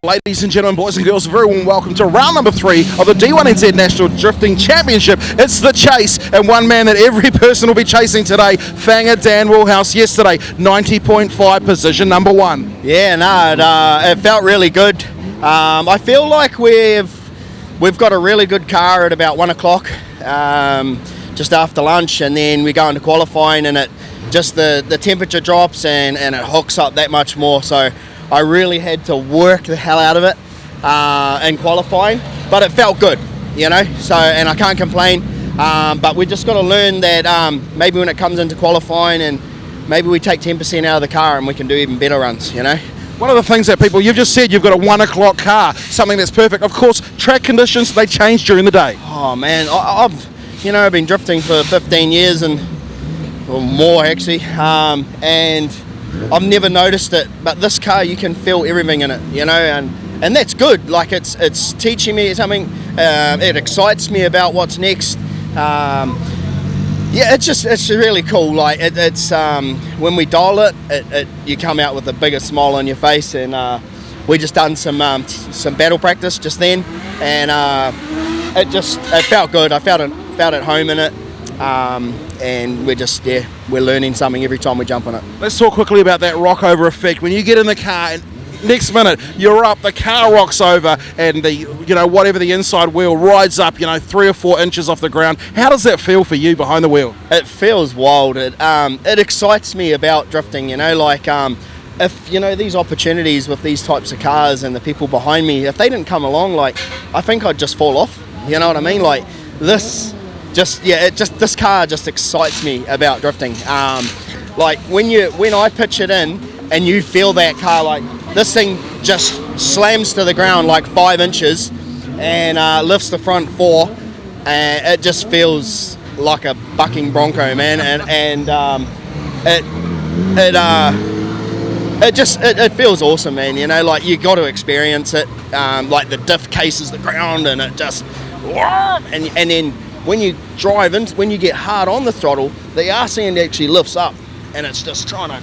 Ladies and gentlemen, boys and girls, a very warm welcome to round number 3 of the D1NZ National Drifting Championship. It's the chase, and one man that every person will be chasing today, Fanger Dan Woolhouse, yesterday, 90.5, position number 1. Yeah, no, it felt really good. I feel like we've got a really good car at about 1 o'clock, just after lunch, and then we go into qualifying, and the temperature drops and it hooks up that much more. So I really had to work the hell out of it in qualifying, but it felt good, you know. So, and I can't complain. But we just got to learn that maybe when it comes into qualifying, and maybe we take 10% out of the car and we can do even better runs, you know. One of the things that you've just said, you've got a 1 o'clock car, something that's perfect. Of course, track conditions, they change during the day. Oh man, I've been drifting for 15 years or more actually, and I've never noticed it, but this car, you can feel everything in it, you know, and that's good. Like it's teaching me something. It excites me about what's next. Yeah, it's really cool. Like it's when we dial it, you come out with the biggest smile on your face. And we just done some battle practice just then, and it felt good. I felt at home in it. And we're learning something every time we jump on it. Let's talk quickly about that rock over effect. When you get in the car and next minute you're up, the car rocks over, and whatever the inside wheel rides up 3 or 4 inches off the ground. How does that feel for you behind the wheel? It feels wild. It excites me about drifting, if these opportunities with these types of cars and the people behind me, if they didn't come along, I think I'd just fall off, you know what I mean? Like this car just excites me about drifting. Like when I pitch it in and you feel that car, like this thing just slams to the ground like 5 inches and lifts the front 4, and it just feels like a bucking bronco, man. And it feels awesome, man. Like you got to experience it. Like the diff cases the ground, and it just and then when you drive in, when you get hard on the throttle, the arse end actually lifts up, and it's just trying to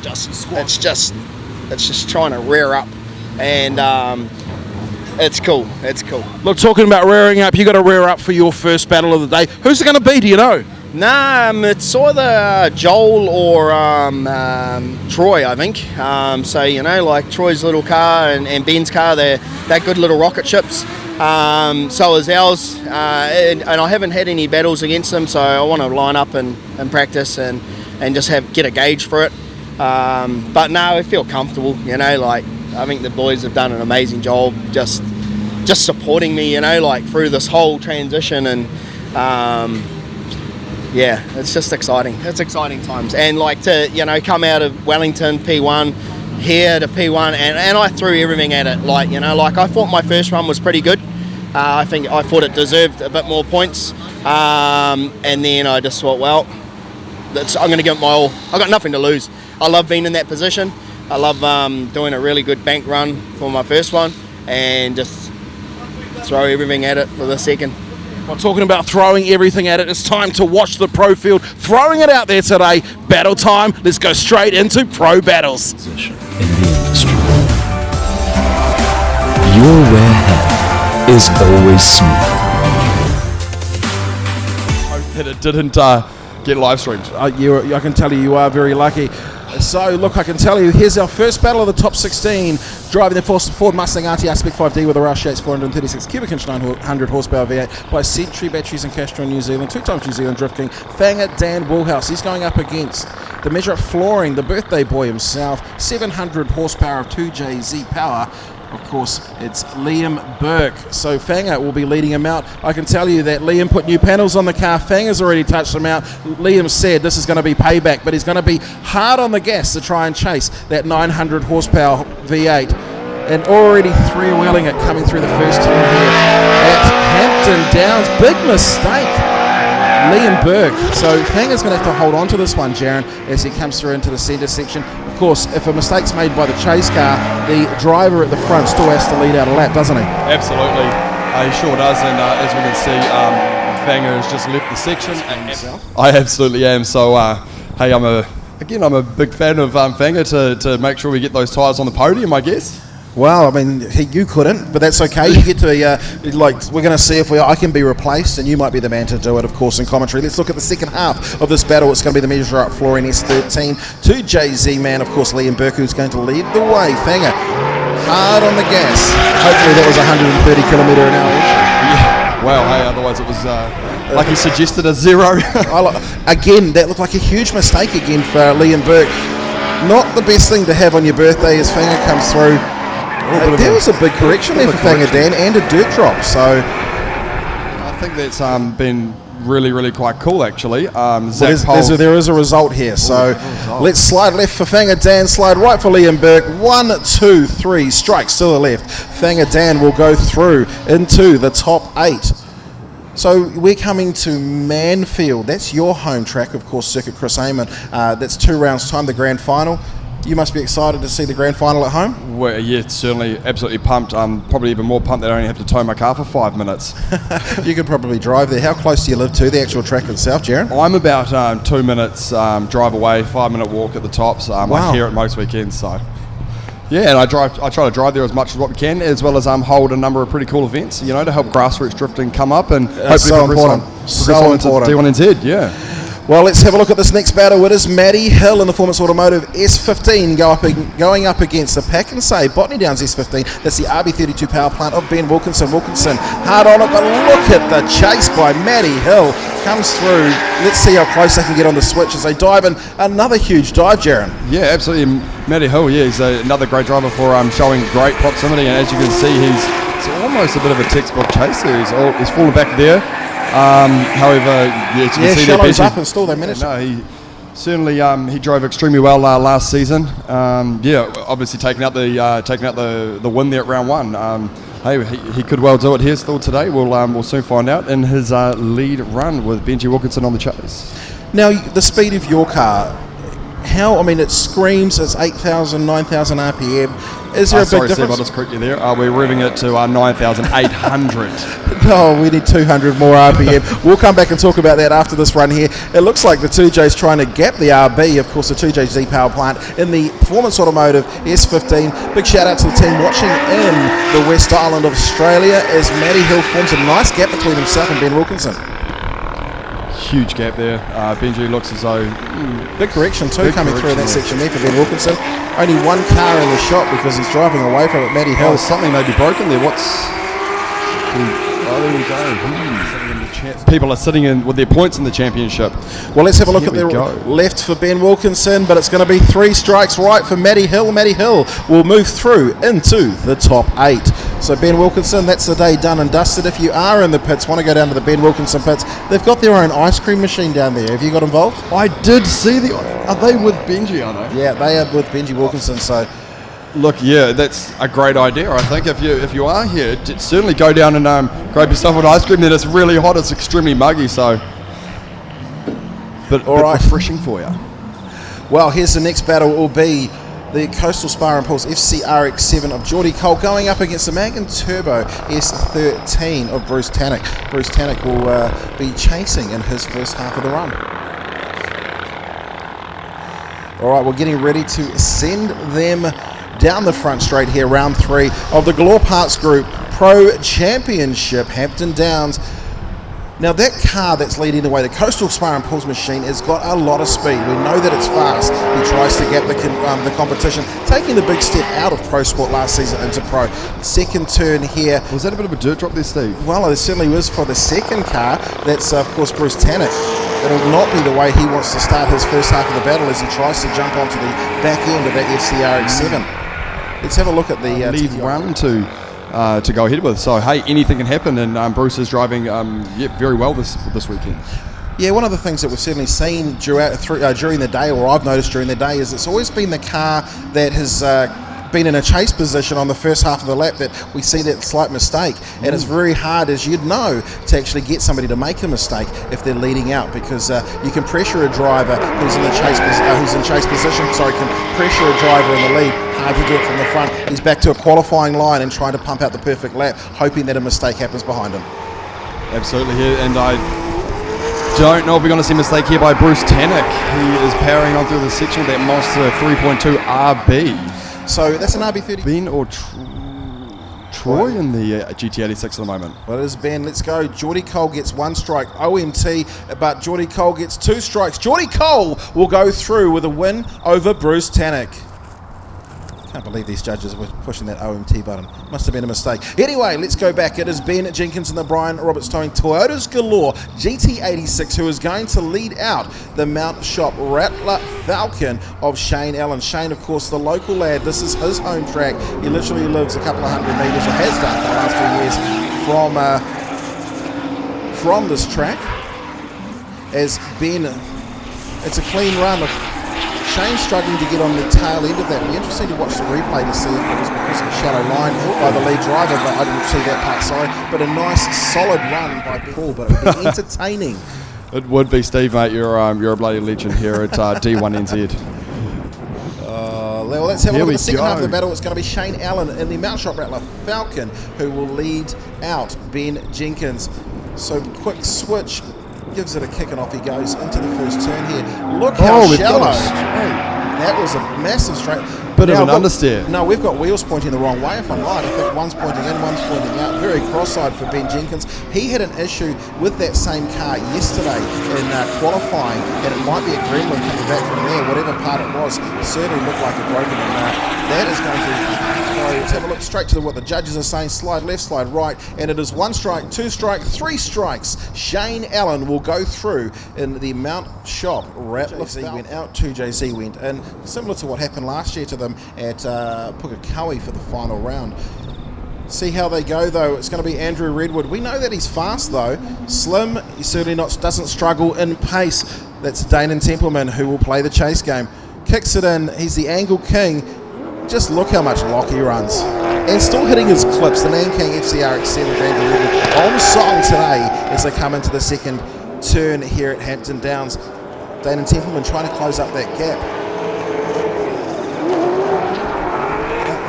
it's just trying to rear up, and it's cool. Look, talking about rearing up, you got to rear up for your first battle of the day. Who's it going to be? Do you know? Nah, it's either Joel or Troy, I think. So like Troy's little car and Ben's car, they're good little rocket ships. So is ours, and I haven't had any battles against them, so I want to line up and practice and just get a gauge for it. But no, I feel comfortable, like I think the boys have done an amazing job just supporting me, like through this whole transition, and yeah, it's just exciting. It's exciting times, and like to come out of Wellington P1 here to P1, and I threw everything at it. Like like I thought my first run was pretty good. I thought it deserved a bit more points, and then I just thought, well, I'm going to give it my all. I got nothing to lose. I love being in that position. I love doing a really good bank run for my first one, and just throw everything at it for the second. Well, talking about throwing everything at it, it's time to watch the pro field throwing it out there today. Battle time. Let's go straight into pro battles. In the industry, your wear head is always smooth. Hope that it didn't get live streamed. I can tell you are very lucky. So, look, I can tell you, here's our first battle of the top 16. Driving the Ford Mustang RTR Spec 5D with a Rush Yates 436 cubic inch 900 horsepower V8 by Century Batteries and Castro New Zealand, 2 times New Zealand Drift King, Fanger Dan Woolhouse. He's going up against the Measure Up Flooring, the birthday boy himself, 700 horsepower of 2JZ power. Of course, it's Liam Burke. So Fanger will be leading him out. I can tell you that Liam put new panels on the car. Fanger's already touched them out. Liam said this is going to be payback, but he's going to be hard on the gas to try and chase that 900 horsepower V8. And already three-wheeling it coming through the first turn here at Hampton Downs. Big mistake. Liam Burke. So Fanger's going to have to hold on to this one, Jaron, as he comes through into the centre section. Of course, if a mistake's made by the chase car, the driver at the front still has to lead out a lap, doesn't he? Absolutely. He sure does, and as we can see, Fanger has just left the section. I absolutely am. So, I'm a big fan of Fanger to make sure we get those tyres on the podium, I guess. Well, I mean, you couldn't, but that's okay. You get to, we're going to see if I can be replaced, and you might be the man to do it, of course, in commentary. Let's look at the second half of this battle. It's going to be the measure up Flooring S13 to JZ Man, of course, Liam Burke, who's going to lead the way. Fanger, hard on the gas. Hopefully that was 130 kilometre an hour. Yeah. Well, hey, otherwise it was, like he suggested, a 0. Again, that looked like a huge mistake again for Liam Burke. Not the best thing to have on your birthday as Fanger comes through. There was a big correction there for Fanger Dan and a dirt drop, so I think that's been really, really quite cool actually. There is a result here, so let's slide left for Fanger Dan, slide right for Liam Burke. 1, 2, 3 strikes to the left. Fanger Dan will go through into the top 8. So we're coming to Manfield. That's your home track, of course, Circuit Chris Amon. That's 2 rounds time, the grand final. You must be excited to see the grand final at home? Well, yeah, certainly, absolutely pumped. Probably even more pumped that I only have to tow my car for 5 minutes. You could probably drive there. How close do you live to the actual track itself, Jaron? I'm about 2 minutes drive away, 5-minute walk at the tops. Wow. I hear it most weekends, so yeah. And I try to drive there as much as what we can, as well as hold a number of pretty cool events, to help grassroots drifting come up and hopefully so progress on to D1NZ. Yeah. Well, let's have a look at this next battle. It is Matty Hill in the Performance Automotive S15 going up against the Pack and Say Botany Downs S15. That's the RB32 power plant of Ben Wilkinson. Wilkinson hard on it, but look at the chase by Matty Hill. Comes through. Let's see how close they can get on the switch as they dive in. Another huge dive, Jaron. Yeah, absolutely. Matty Hill, yeah, he's another great driver for showing great proximity, and as you can see, it's almost a bit of a textbook chase there. He's fallen back there. However, yeah, as you can see shallows up and still they managed. No, he certainly he drove extremely well last season. Obviously taking out the win there at round 1. Hey, he could well do it here still today. We'll soon find out in his lead run with Benji Wilkinson on the chase. Now, the speed of your car. It screams it's 8,000, 9,000 RPM. Is there a big difference? Steve, I'll just correct you there. We're revving it to 9,800. No, we need 200 more RPM. We'll come back and talk about that after this run here. It looks like the 2J's trying to gap the RB, of course, the 2J Z power plant in the Performance Automotive S15. Big shout out to the team watching in the West Island of Australia as Matty Hill forms a nice gap between himself and Ben Wilkinson. Huge gap there. Benji looks as though big correction too coming through in that section there for Ben Wilkinson. Only one car in the shot because he's driving away from it. Matty Hill. Something may be broken there. There we go. People are sitting in with their points in the championship. Well, let's have a look at the left for Ben Wilkinson, but it's going to be 3 strikes right for Matty Hill. Matty Hill will move through into the top 8. So Ben Wilkinson, that's the day done and dusted. If you are in the pits, want to go down to the Ben Wilkinson pits, they've got their own ice cream machine down there. Have you got involved? I did see are they with Benji, are they? Yeah, they are with Benji Wilkinson, so... Look, yeah, that's a great idea. I think if you are here, certainly go down and grab yourself an ice cream. Then it's really hot. It's extremely muggy, so but refreshing for you. Well, here's the next battle. It will be the Coastal Spar and Pulse FCRX7 of Geordie Cole going up against the Mag & Turbo S13 of Bruce Tannock. Bruce Tannock will be chasing in his first half of the run. All right, we're getting ready to send them down the front straight here, round 3 of the Galore Parts Group Pro-Championship, Hampton Downs. Now that car that's leading the way, the Coastal Spar and Pulls machine, has got a lot of speed. We know that it's fast. He tries to gap the competition, taking the big step out of Pro Sport last season into Pro. Second turn here. Was that a bit of a dirt drop there, Steve? Well, it certainly was for the second car. That's, of course, Bruce Tannock. It'll not be the way he wants to start his first half of the battle as he tries to jump onto the back end of that FCRX7. Let's have a look at the lead run to go ahead with. So hey, anything can happen, and Bruce is driving very well this weekend. Yeah, one of the things that we've certainly seen during the day, or I've noticed during the day, is it's always been the car that has been in a chase position on the first half of the lap that we see that slight mistake. And it's very hard, as you'd know, to actually get somebody to make a mistake if they're leading out, because you can pressure a driver who's in chase position, can pressure a driver in the lead. Hard to do it from the front. He's back to a qualifying line and trying to pump out the perfect lap, hoping that a mistake happens behind him. Absolutely, and I don't know if we're going to see a mistake here by Bruce Tannock. He is powering on through the section with that monster 3.2 RB. So that's an RB30. Ben or Troy in the GT86 at the moment. Well, it is Ben. Let's go. Geordie Cole gets 1 strike. OMT, but Geordie Cole gets 2 strikes. Geordie Cole will go through with a win over Bruce Tannock. Can't believe these judges were pushing that OMT button. Must have been a mistake. Anyway, let's go back. It is Ben Jenkins and the Brian Roberts towing Toyota's Galore GT86 who is going to lead out the Mount Shop Rattler Falcon of Shane Allen. Shane, of course, the local lad. This is his home track. He literally lives a couple of hundred metres, or has done for the last few years, from this track. As Ben, it's a clean run. Shane's struggling to get on the tail end of that. It'll be interesting to watch the replay to see if it was because of the shallow line by the lead driver, but I didn't see that part, sorry. But a nice, solid run by Paul, but it would be entertaining. It would be, Steve, mate. You're a bloody legend here at D1NZ. Well, let's have a look at the second half of the battle. It's going to be Shane Allen in the Mount Shop Rattler Falcon who will lead out Ben Jenkins. So quick switch. Gives it a kick and off he goes into the first turn here. Look how shallow. That was a massive straight. Bit of an understeer. No, we've got wheels pointing the wrong way if I'm right. I think one's pointing in, one's pointing out. Very cross-eyed for Ben Jenkins. He had an issue with that same car yesterday in qualifying, and it might be a gremlin coming back from there. Whatever part it was, it certainly looked like a broken one. That is going to... Let's have a look straight to what the judges are saying. Slide left, slide right, and it is 1 strike, 2 strike, 3 strikes. Shane Allen will go through in the Mount Shop Rattler. JZ went out, 2JZ went in, similar to what happened last year to them at Pukekohe for the final round. See how they go though. It's going to be Andrew Redwood. We know that he's fast though. Slim, he certainly doesn't struggle in pace. That's Dane Templeman who will play the chase game. Kicks it in. He's the angle king. Just look how much lock he runs. And still hitting his clips. The Nanking FCR X7 Andrew Redwood on song today as they come into the second turn here at Hampton Downs. Dane Templeman trying to close up that gap.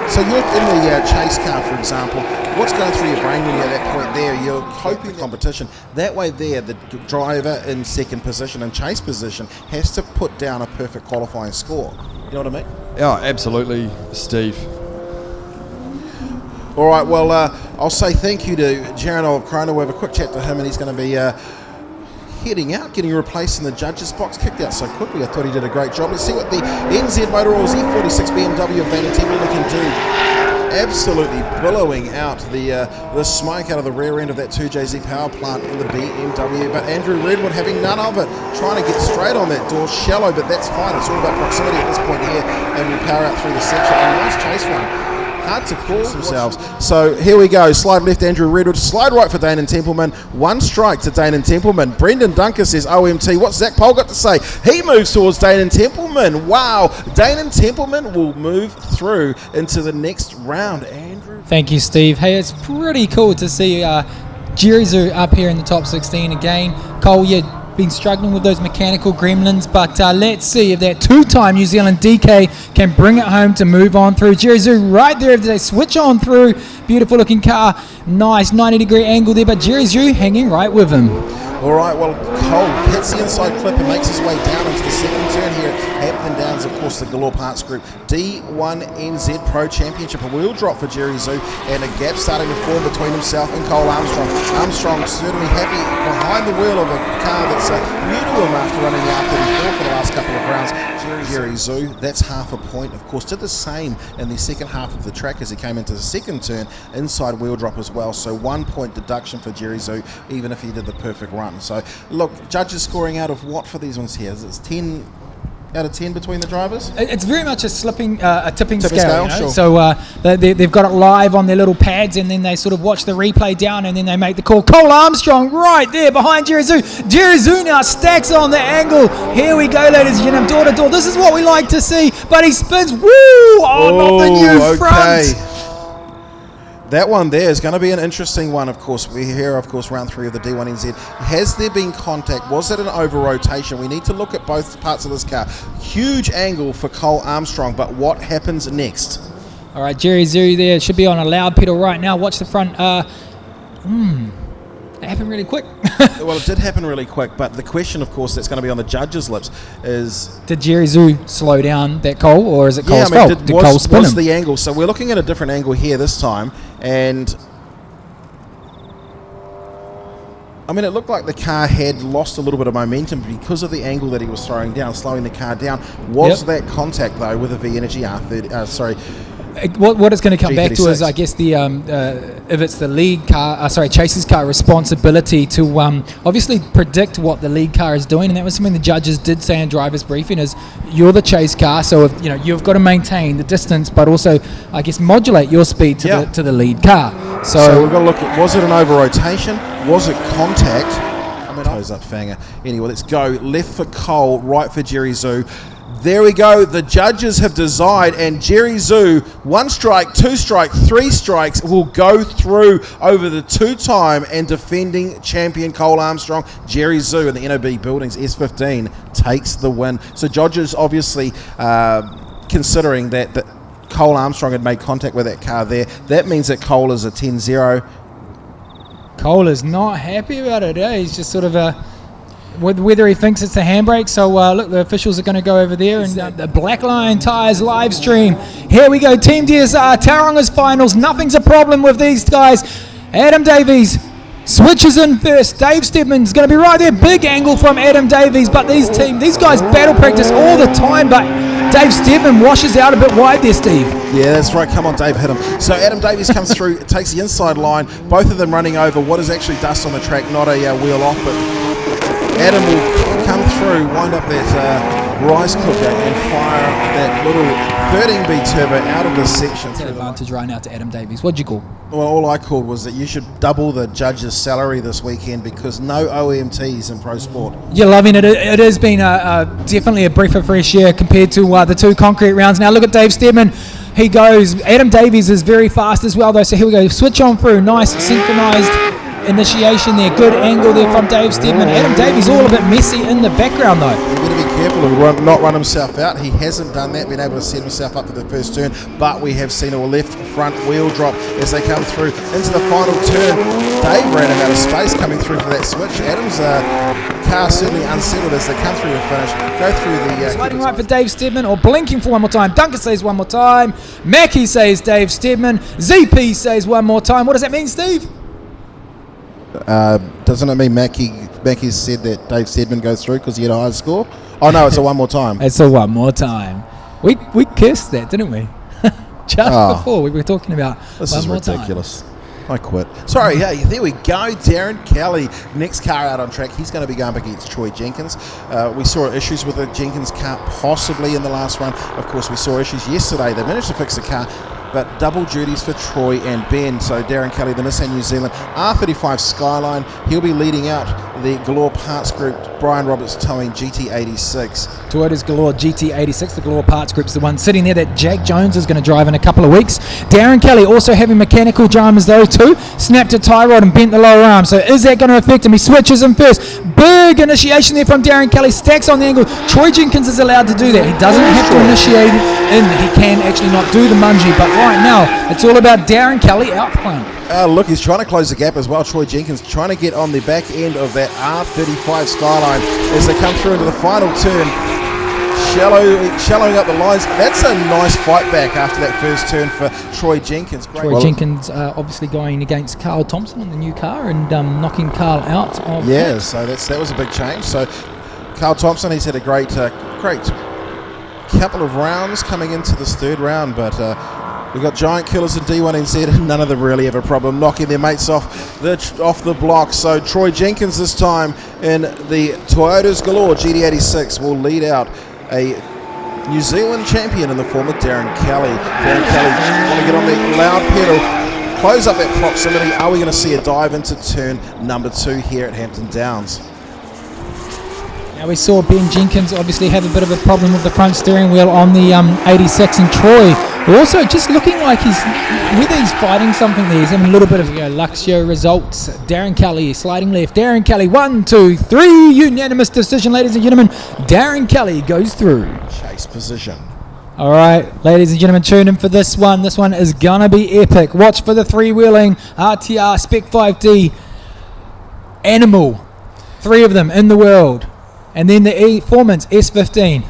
So you're in the chase car, for example. What's going through your brain when you're at that point there? You're hoping competition. That way there, the driver in second position and chase position has to put down a perfect qualifying score. You know what I mean? Yeah, absolutely, Steve. All right, well, I'll say thank you to Jaron of Corona. We'll have a quick chat to him, and he's going to be heading out, getting replaced in the judges box. Kicked out so quickly, I thought he did a great job. Let's see what the NZ Motor Oils E46 BMW of Van Templeman can do. Absolutely billowing out the smoke out of the rear end of that 2JZ power plant in the BMW, but Andrew Redwood having none of it, trying to get straight on that door, shallow, but that's fine. It's all about proximity at this point here, and we power out through the section. A nice chase run. Hard to call themselves. So here we go. Slide left, Andrew Redwood. Slide right for Dane and Templeman. 1 strike to Dane and Templeman. Brendon Dunker says OMT. What's Zach Pole got to say? He moves towards Dane and Templeman. Wow. Dane and Templeman will move through into the next round. Andrew. Thank you, Steve. Hey, it's pretty cool to see Jerry Zoo up here in the top 16 again. Cole, been struggling with those mechanical gremlins, but let's see if that 2-time New Zealand DK can bring it home to move on through. Jerry Zoo right there as they switch on through. Beautiful looking car. Nice 90-degree angle there, but Jerry Zoo hanging right with him. All right, well, Cole hits the inside clip and makes his way down into the second turn here at Hampton Downs, of course, the Galore Parts Group D1NZ Pro-Championship. A wheel drop for Jerry Zoo and a gap starting to form between himself and Cole Armstrong. Armstrong certainly happy behind the wheel of a car that's new to him after running the R34 for the last couple of rounds. Jerry Zoo, that's half a point. Of course, did the same in the second half of the track as he came into the second turn, inside wheel drop as well. So 1 point deduction for Jerry Zoo, even if he did the perfect run. So, look, judges scoring out of what for these ones here? It's 10 out of 10 between the drivers? It's very much a tipping scale. You know? Sure. So they've got it live on their little pads, and then they sort of watch the replay down, and then they make the call. Cole Armstrong right there behind Jerry Zoo. Jerry Zoo now stacks on the angle. Here we go, ladies and gentlemen, door to door. This is what we like to see, but he spins. Woo! Oh, not the new front. That one there is going to be an interesting one, of course. We hear, of course, round 3 of the D1NZ. Has there been contact? Was it an over-rotation? We need to look at both parts of this car. Huge angle for Cole Armstrong, but what happens next? All right, Jerry Zoo there should be on a loud pedal right now. Watch the front. It happened really quick. Well, it did happen really quick, but the question, of course, that's going to be on the judges' lips is... Did Jerry Zhu slow down that Cole, or is it Cole's fault? Did Cole was spin him? the angle? So we're looking at a different angle here this time, and... I mean, it looked like the car had lost a little bit of momentum because of the angle that he was throwing down, slowing the car down. Was that contact, though, with a V-Energy R30... What it's going to come back to G36. is, I guess, the if it's the lead car, Chase's car responsibility to obviously predict what the lead car is doing, and that was something the judges did say in driver's briefing: is you're the chase car, so if, you've got to maintain the distance, but also, I guess, modulate your speed to the lead car. So we've got to look at, was it an over rotation? Was it contact? I mean, toes up Fanger. Anyway, let's go left for Cole, right for Jerry Zhu. There we go. The judges have decided, and Jerry Zhu, 1 strike, 2 strike, 3 strikes, will go through over the 2-time and defending champion Cole Armstrong. Jerry Zhu in the NOB Buildings S15 takes the win. So judges obviously considering that Cole Armstrong had made contact with that car there. That means that Cole is a 10-0. Cole is not happy about it. He's just sort of whether he thinks it's a handbrake. So look, the officials are going to go over there, and the Black Lion Tyres live stream. Here we go, Team DSR, Tauranga's finals. Nothing's a problem with these guys. Adam Davies switches in first. Dave Stedman's going to be right there. Big angle from Adam Davies, but these guys battle practice all the time, but Dave Stedman washes out a bit wide there, Steve. Yeah, that's right. Come on, Dave, hit him. So Adam Davies comes through, takes the inside line, both of them running over what is actually dust on the track, not a wheel off, but Adam will come through, wind up that rice cooker and fire that little 13B turbo out of the section. It's an advantage right now to Adam Davies. What'd you call? Well, all I called was that you should double the judges' salary this weekend because no OMTs in Pro Sport. You're loving it. It has been definitely a breath of fresh air compared to the 2 concrete rounds. Now look at Dave Stedman. He goes. Adam Davies is very fast as well, though. So here we go. Switch on through. Nice synchronized initiation there. Good angle there from Dave Stedman. Adam Davies all a bit messy in the background, though. He's going to be careful and not run himself out. He hasn't done that, been able to set himself up for the first turn, but we have seen a left front wheel drop as they come through into the final turn. Dave ran out of space coming through for that switch. Adam's car certainly unsettled as they come through the finish. Go through the... sliding right for Dave Stedman, or blinking for one more time. Duncan says one more time. Mackie says Dave Stedman. ZP says one more time. What does that mean, Steve? Doesn't it mean Mackie said that Dave Stedman goes through because he had a higher score? Oh no, it's a one more time. It's a one more time. We cursed that, didn't we? Just before we were talking about this one is more ridiculous. Time. I quit. Sorry, hey, there we go. Darren Kelly, next car out on track. He's going to be going up against Troy Jenkins. We saw issues with the Jenkins car possibly in the last run. Of course, we saw issues yesterday. They managed to fix the car, but double duties for Troy and Ben. So Darren Kelly, the Nissan New Zealand R35 Skyline, he'll be leading out the Galore Parts Group. Brian Roberts towing GT86. Toyota's Galore GT86, the Galore Parts Group's the one sitting there that Jack Jones is going to drive in a couple of weeks. Darren Kelly also having mechanical dramas though too. Snapped a tie rod and bent the lower arm. So is that going to affect him? He switches him first. Big initiation there from Darren Kelly. Stacks on the angle. Troy Jenkins is allowed to do that. He doesn't have to initiate in. He can actually not do the mungie, but right now it's all about Darren Kelly out front. Look, he's trying to close the gap as well. Troy Jenkins trying to get on the back end of that R35 Skyline as they come through into the final turn. Shallowing up the lines. That's a nice fight back after that first turn for Troy Jenkins. Great. Troy Jenkins obviously going against Carl Thompson in the new car and knocking Carl out. So that was a big change. So Carl Thompson, he's had a great couple of rounds coming into this third round, but we've got giant killers in D1NZ and none of them really have a problem knocking their mates off the block. So Troy Jenkins this time in the Toyota's Galore GT86 will lead out a New Zealand champion in the form of Darren Kelly. Darren Kelly want to get on the loud pedal, close up that proximity. Are we going to see a dive into turn number 2 here at Hampton Downs? Now we saw Ben Jenkins obviously have a bit of a problem with the front steering wheel on the 86, and Troy also just looking like whether he's fighting something there. He's having a little bit of Luxio results. Darren Kelly sliding left. Darren Kelly, 1, 2, 3, unanimous decision, ladies and gentlemen. Darren Kelly goes through. Chase position. All right, ladies and gentlemen, tune in for this one. This one is gonna be epic. Watch for the three-wheeling RTR Spec 5D. animal. 3 of them in the world. And then the Foreman's S15.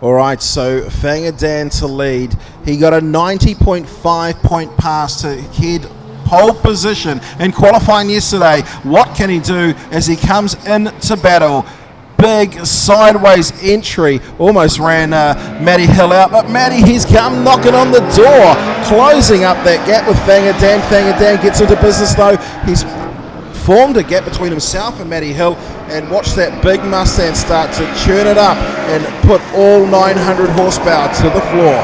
All right, so Fanger Dan to lead. He got a 90.5 point pass to head pole position in qualifying yesterday. What can he do as he comes into battle? Big sideways entry, almost ran Matty Hill out, but Matty, he's come knocking on the door, closing up that gap with Fanger Dan. Fanger Dan gets into business though. He's formed a gap between himself and Matty Hill, and watch that big Mustang start to churn it up and put all 900 horsepower to the floor.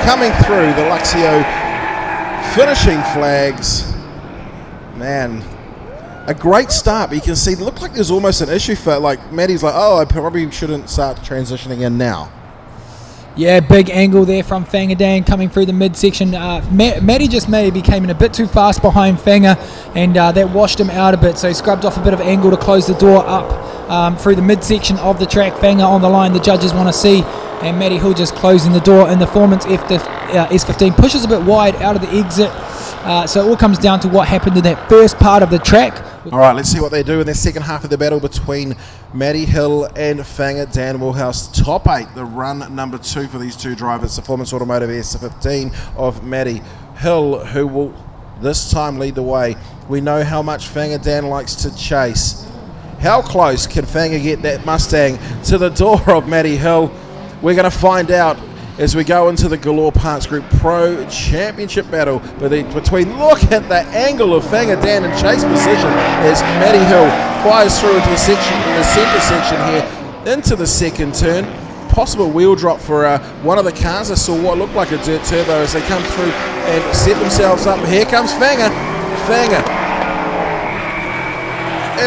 Coming through the Luxio finishing flags. Man, a great start, but you can see it looked like there's almost an issue for like Matty's like, oh, I probably shouldn't start transitioning in now. Yeah, big angle there from Fanger Dan coming through the midsection. Matty just maybe came in a bit too fast behind Fanger, and that washed him out a bit, so he scrubbed off a bit of angle to close the door up through the midsection of the track. Fanger on the line, the judges want to see, and Matty Hill just closing the door in the Foreman's S15. Pushes a bit wide out of the exit, so it all comes down to what happened in that first part of the track. All right, let's see what they do in their second half of the battle between Matty Hill and Fanger Dan Woolhouse. Top 8, the run number 2 for these two drivers. The Performance Automotive S15 of Matty Hill, who will this time lead the way. We know how much Fanger Dan likes to chase. How close can Fanger get that Mustang to the door of Matty Hill? We're going to find out as we go into the Galore Parts Group Pro Championship battle between, look at the angle of Fanger Dan in chase position as Matty Hill fires through into the centre section here, into the second turn. Possible wheel drop for one of the cars. I saw what looked like a dirt turbo as they come through and set themselves up. Here comes Fanger. Fanger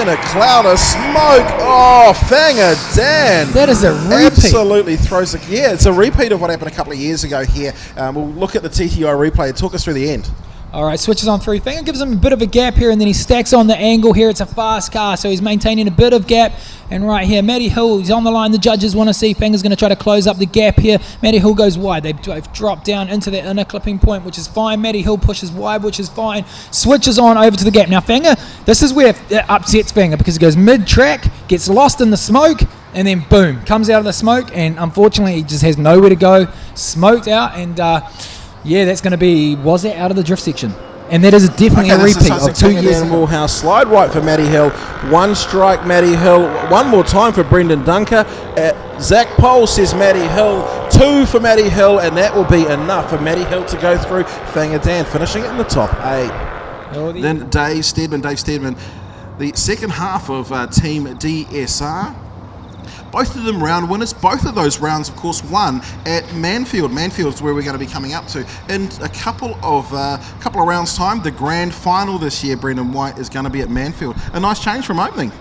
in a cloud of smoke. Oh, Fanger Dan. That is a repeat. Absolutely throws it. Yeah, it's a repeat of what happened a couple of years ago here. We'll look at the TTI replay and talk us through the end. All right, switches on through. Fanger gives him a bit of a gap here, and then he stacks on the angle here. It's a fast car, so he's maintaining a bit of gap. And right here, Matty Hill, he's on the line. The judges want to see. Fanger's going to try to close up the gap here. Matty Hill goes wide. They've dropped down into the inner clipping point, which is fine. Matty Hill pushes wide, which is fine. Switches on over to the gap. Now, Fanger, this is where it upsets Fanger because he goes mid-track, gets lost in the smoke, and then boom, comes out of the smoke, and unfortunately, he just has nowhere to go. Smoked out, and yeah, that's going to be, was that out of the drift section? And that is definitely a repeat of 2 years ago. Moorhouse slide right for Matty Hill. One strike, Matty Hill. One more time for Brendon Dunker. Zach Pole says Matty Hill. 2 for Matty Hill, and that will be enough for Matty Hill to go through. Fanger Dan finishing it in the top 8. Then Dave Steedman, the second half of Team DSR. Both of them round winners. Both of those rounds, of course, won at Manfield. Manfield's where we're going to be coming up to in a couple of rounds' time. The grand final this year, Brendan White, is going to be at Manfield. A nice change from opening.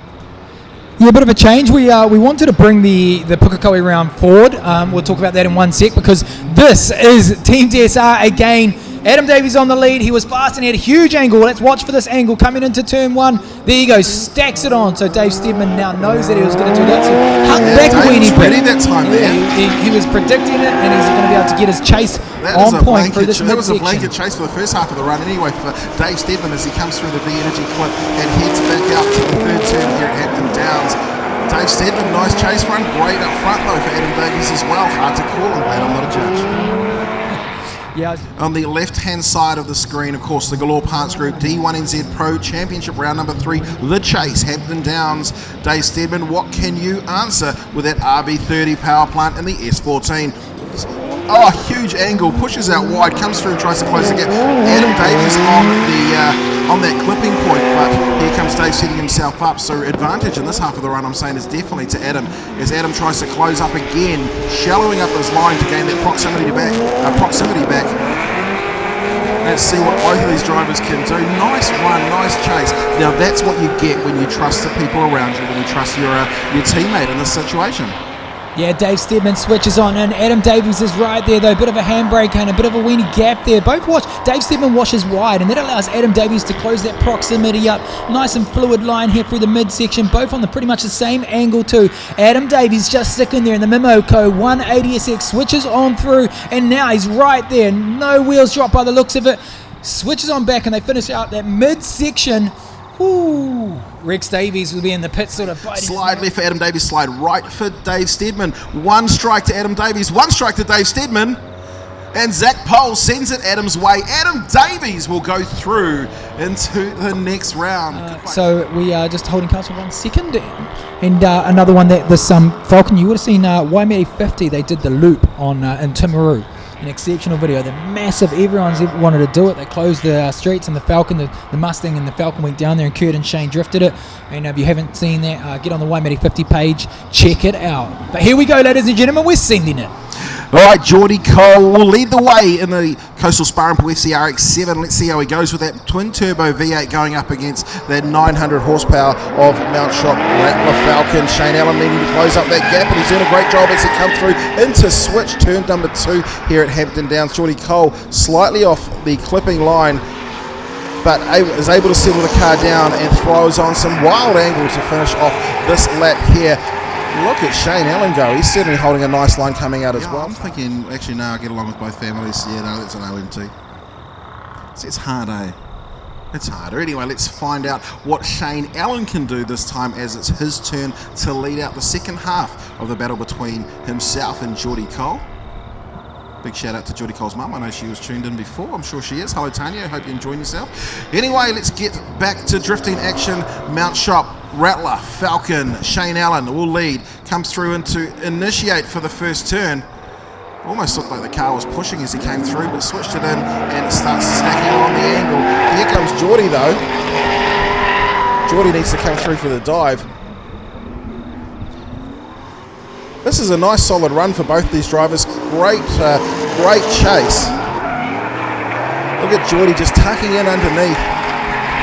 Yeah, a bit of a change. We wanted to bring the Pukekohe round forward. We'll talk about that in one sec because this is Team DSR again. Adam Davies on the lead. He was fast and he had a huge angle. Let's watch for this angle coming into turn 1. There he goes, stacks it on. So Dave Steedman now knows that he was going to do that. So hung back a weenie bit. Ready that time there. He was predicting it, and he's going to be able to get his chase on point through this midsection. That was a blanket chase for the first half of the run anyway for Dave Steedman as he comes through the V-Energy clip and heads back out to the third turn here at Hampton Downs. Dave Steedman, nice chase run. Great up front though for Adam Davies as well. Hard to call him, mate. I'm not a judge. Yeah. On the left-hand side of the screen, of course, the Galore Parts Group D1NZ Pro-Championship round number 3, the chase, Hampton Downs. Dave Steedman, what can you answer with that RB30 power plant in the S14? Oh, huge angle, pushes out wide, comes through, tries to close the gap. Adam Davies on that clipping point, but here comes Dave setting himself up. So advantage in this half of the run, I'm saying, is definitely to Adam, as Adam tries to close up again, shallowing up his line to gain that proximity back. Let's see what both of these drivers can do. Nice run, nice chase. Now that's what you get when you trust the people around you, when you trust your teammate in this situation. Yeah, Dave Steedman switches on, and Adam Davies is right there, though. Bit of a handbrake and a bit of a weenie gap there. Both watch. Dave Steedman washes wide, and that allows Adam Davies to close that proximity up. Nice and fluid line here through the midsection, both on the pretty much the same angle too. Adam Davies just sticking there in the Mimoco 180SX, switches on through, and now he's right there. No wheels drop by the looks of it. switches on back, and they finish out that midsection. Ooh, Rex Davies will be in the pit, sort of biting. Slide left for Adam Davies, slide right for Dave Steadman. One strike to Adam Davies, one strike to Dave Steadman. And Zach Pohl sends it Adam's way. Adam Davies will go through into the next round. So we are just holding castle 1 second. And another one that this Falcon, you would have seen Waimea 50, they did the loop on in Timaru. An exceptional video. They're massive. Everyone's wanted to do it. They closed the streets, and the Falcon, the Mustang and the Falcon went down there, and Kurt and Shane drifted it. And if you haven't seen that, get on the Waimea 50 page, check it out. But here we go, ladies and gentlemen, we're sending it. All right, Geordie Cole will lead the way in the Coastal Sparring Pool FC RX-7. Let's see how he goes with that twin-turbo V8 going up against that 900 horsepower of Mount Shock Rattler Falcon. Shane Allen needing to close up that gap, and he's doing a great job as he comes through into switch turn number 2 here at Hampton Downs. Geordie Cole slightly off the clipping line, but is able to settle the car down and throws on some wild angle to finish off this lap here. Look at Shane Allen go. He's certainly holding a nice line coming out as well. I'm thinking, actually, no, I get along with both families. Yeah, no, that's an OMT. See, it's hard, eh? It's harder. Anyway, let's find out what Shane Allen can do this time as it's his turn to lead out the second half of the battle between himself and Geordie Cole. Big shout out to Geordie Cole's mum. I know she was tuned in before. I'm sure she is. Hello, Tanya. Hope you're enjoying yourself. Anyway, let's get back to drifting action. Mount Shock Rattler Falcon. Shane Allen will lead. Comes through into initiate for the first turn. Almost looked like the car was pushing as he came through, but switched it in and it starts stacking on the angle. Here comes Geordie though. Geordie needs to come through for the dive. This is a nice solid run for both these drivers. Great chase. Look at Geordie just tucking in underneath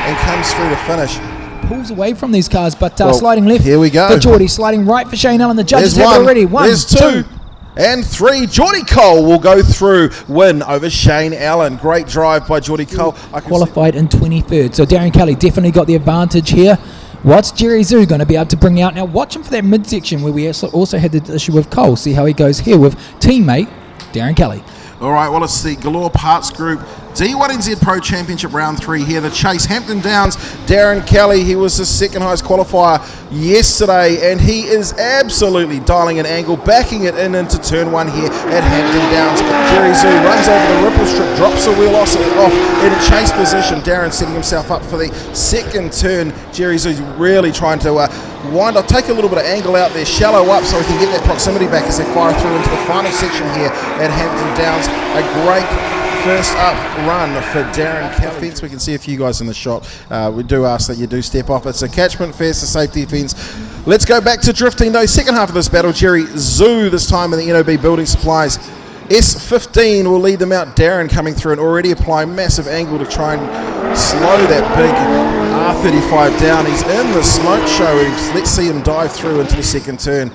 and comes through to finish. Pulls away from these cars, but sliding left here we go. for Geordie, sliding right for Shane Allen. The judges have already. One, there's two, and three. Geordie Cole will go through, win over Shane Allen. Great drive by Geordie Cole. Qualified in 23rd, so Darren Kelly definitely got the advantage here. What's Jerry Zoo going to be able to bring out? Now watch him for that midsection where we also had the issue with Cole. See how he goes here with teammate Darren Kelly. All right, well, it's the Galore Parts Group D1NZ Pro-Championship Round 3 here. The chase, Hampton Downs, Darren Kelly. He was the second highest qualifier yesterday, and he is absolutely dialing an angle, backing it into turn 1 here at Hampton Downs. Jerry Zoo runs over the ripple strip, drops the wheel off in chase position. Darren setting himself up for the second turn. Jerry Zoo's really trying to wind up, take a little bit of angle out there, shallow up so he can get that proximity back as they fire through into the final section here at Hampton Downs. A great first up run for Darren Kelly. We can see a few guys in the shot. We do ask that you do step off. It's a catchment fence, a safety fence. Let's go back to drifting though. Second half of this battle, Jerry Zoo this time in the NOB Building Supplies. S15 will lead them out. Darren coming through and already applying massive angle to try and slow that big R35 down. He's in the smoke show. Let's see him dive through into the second turn.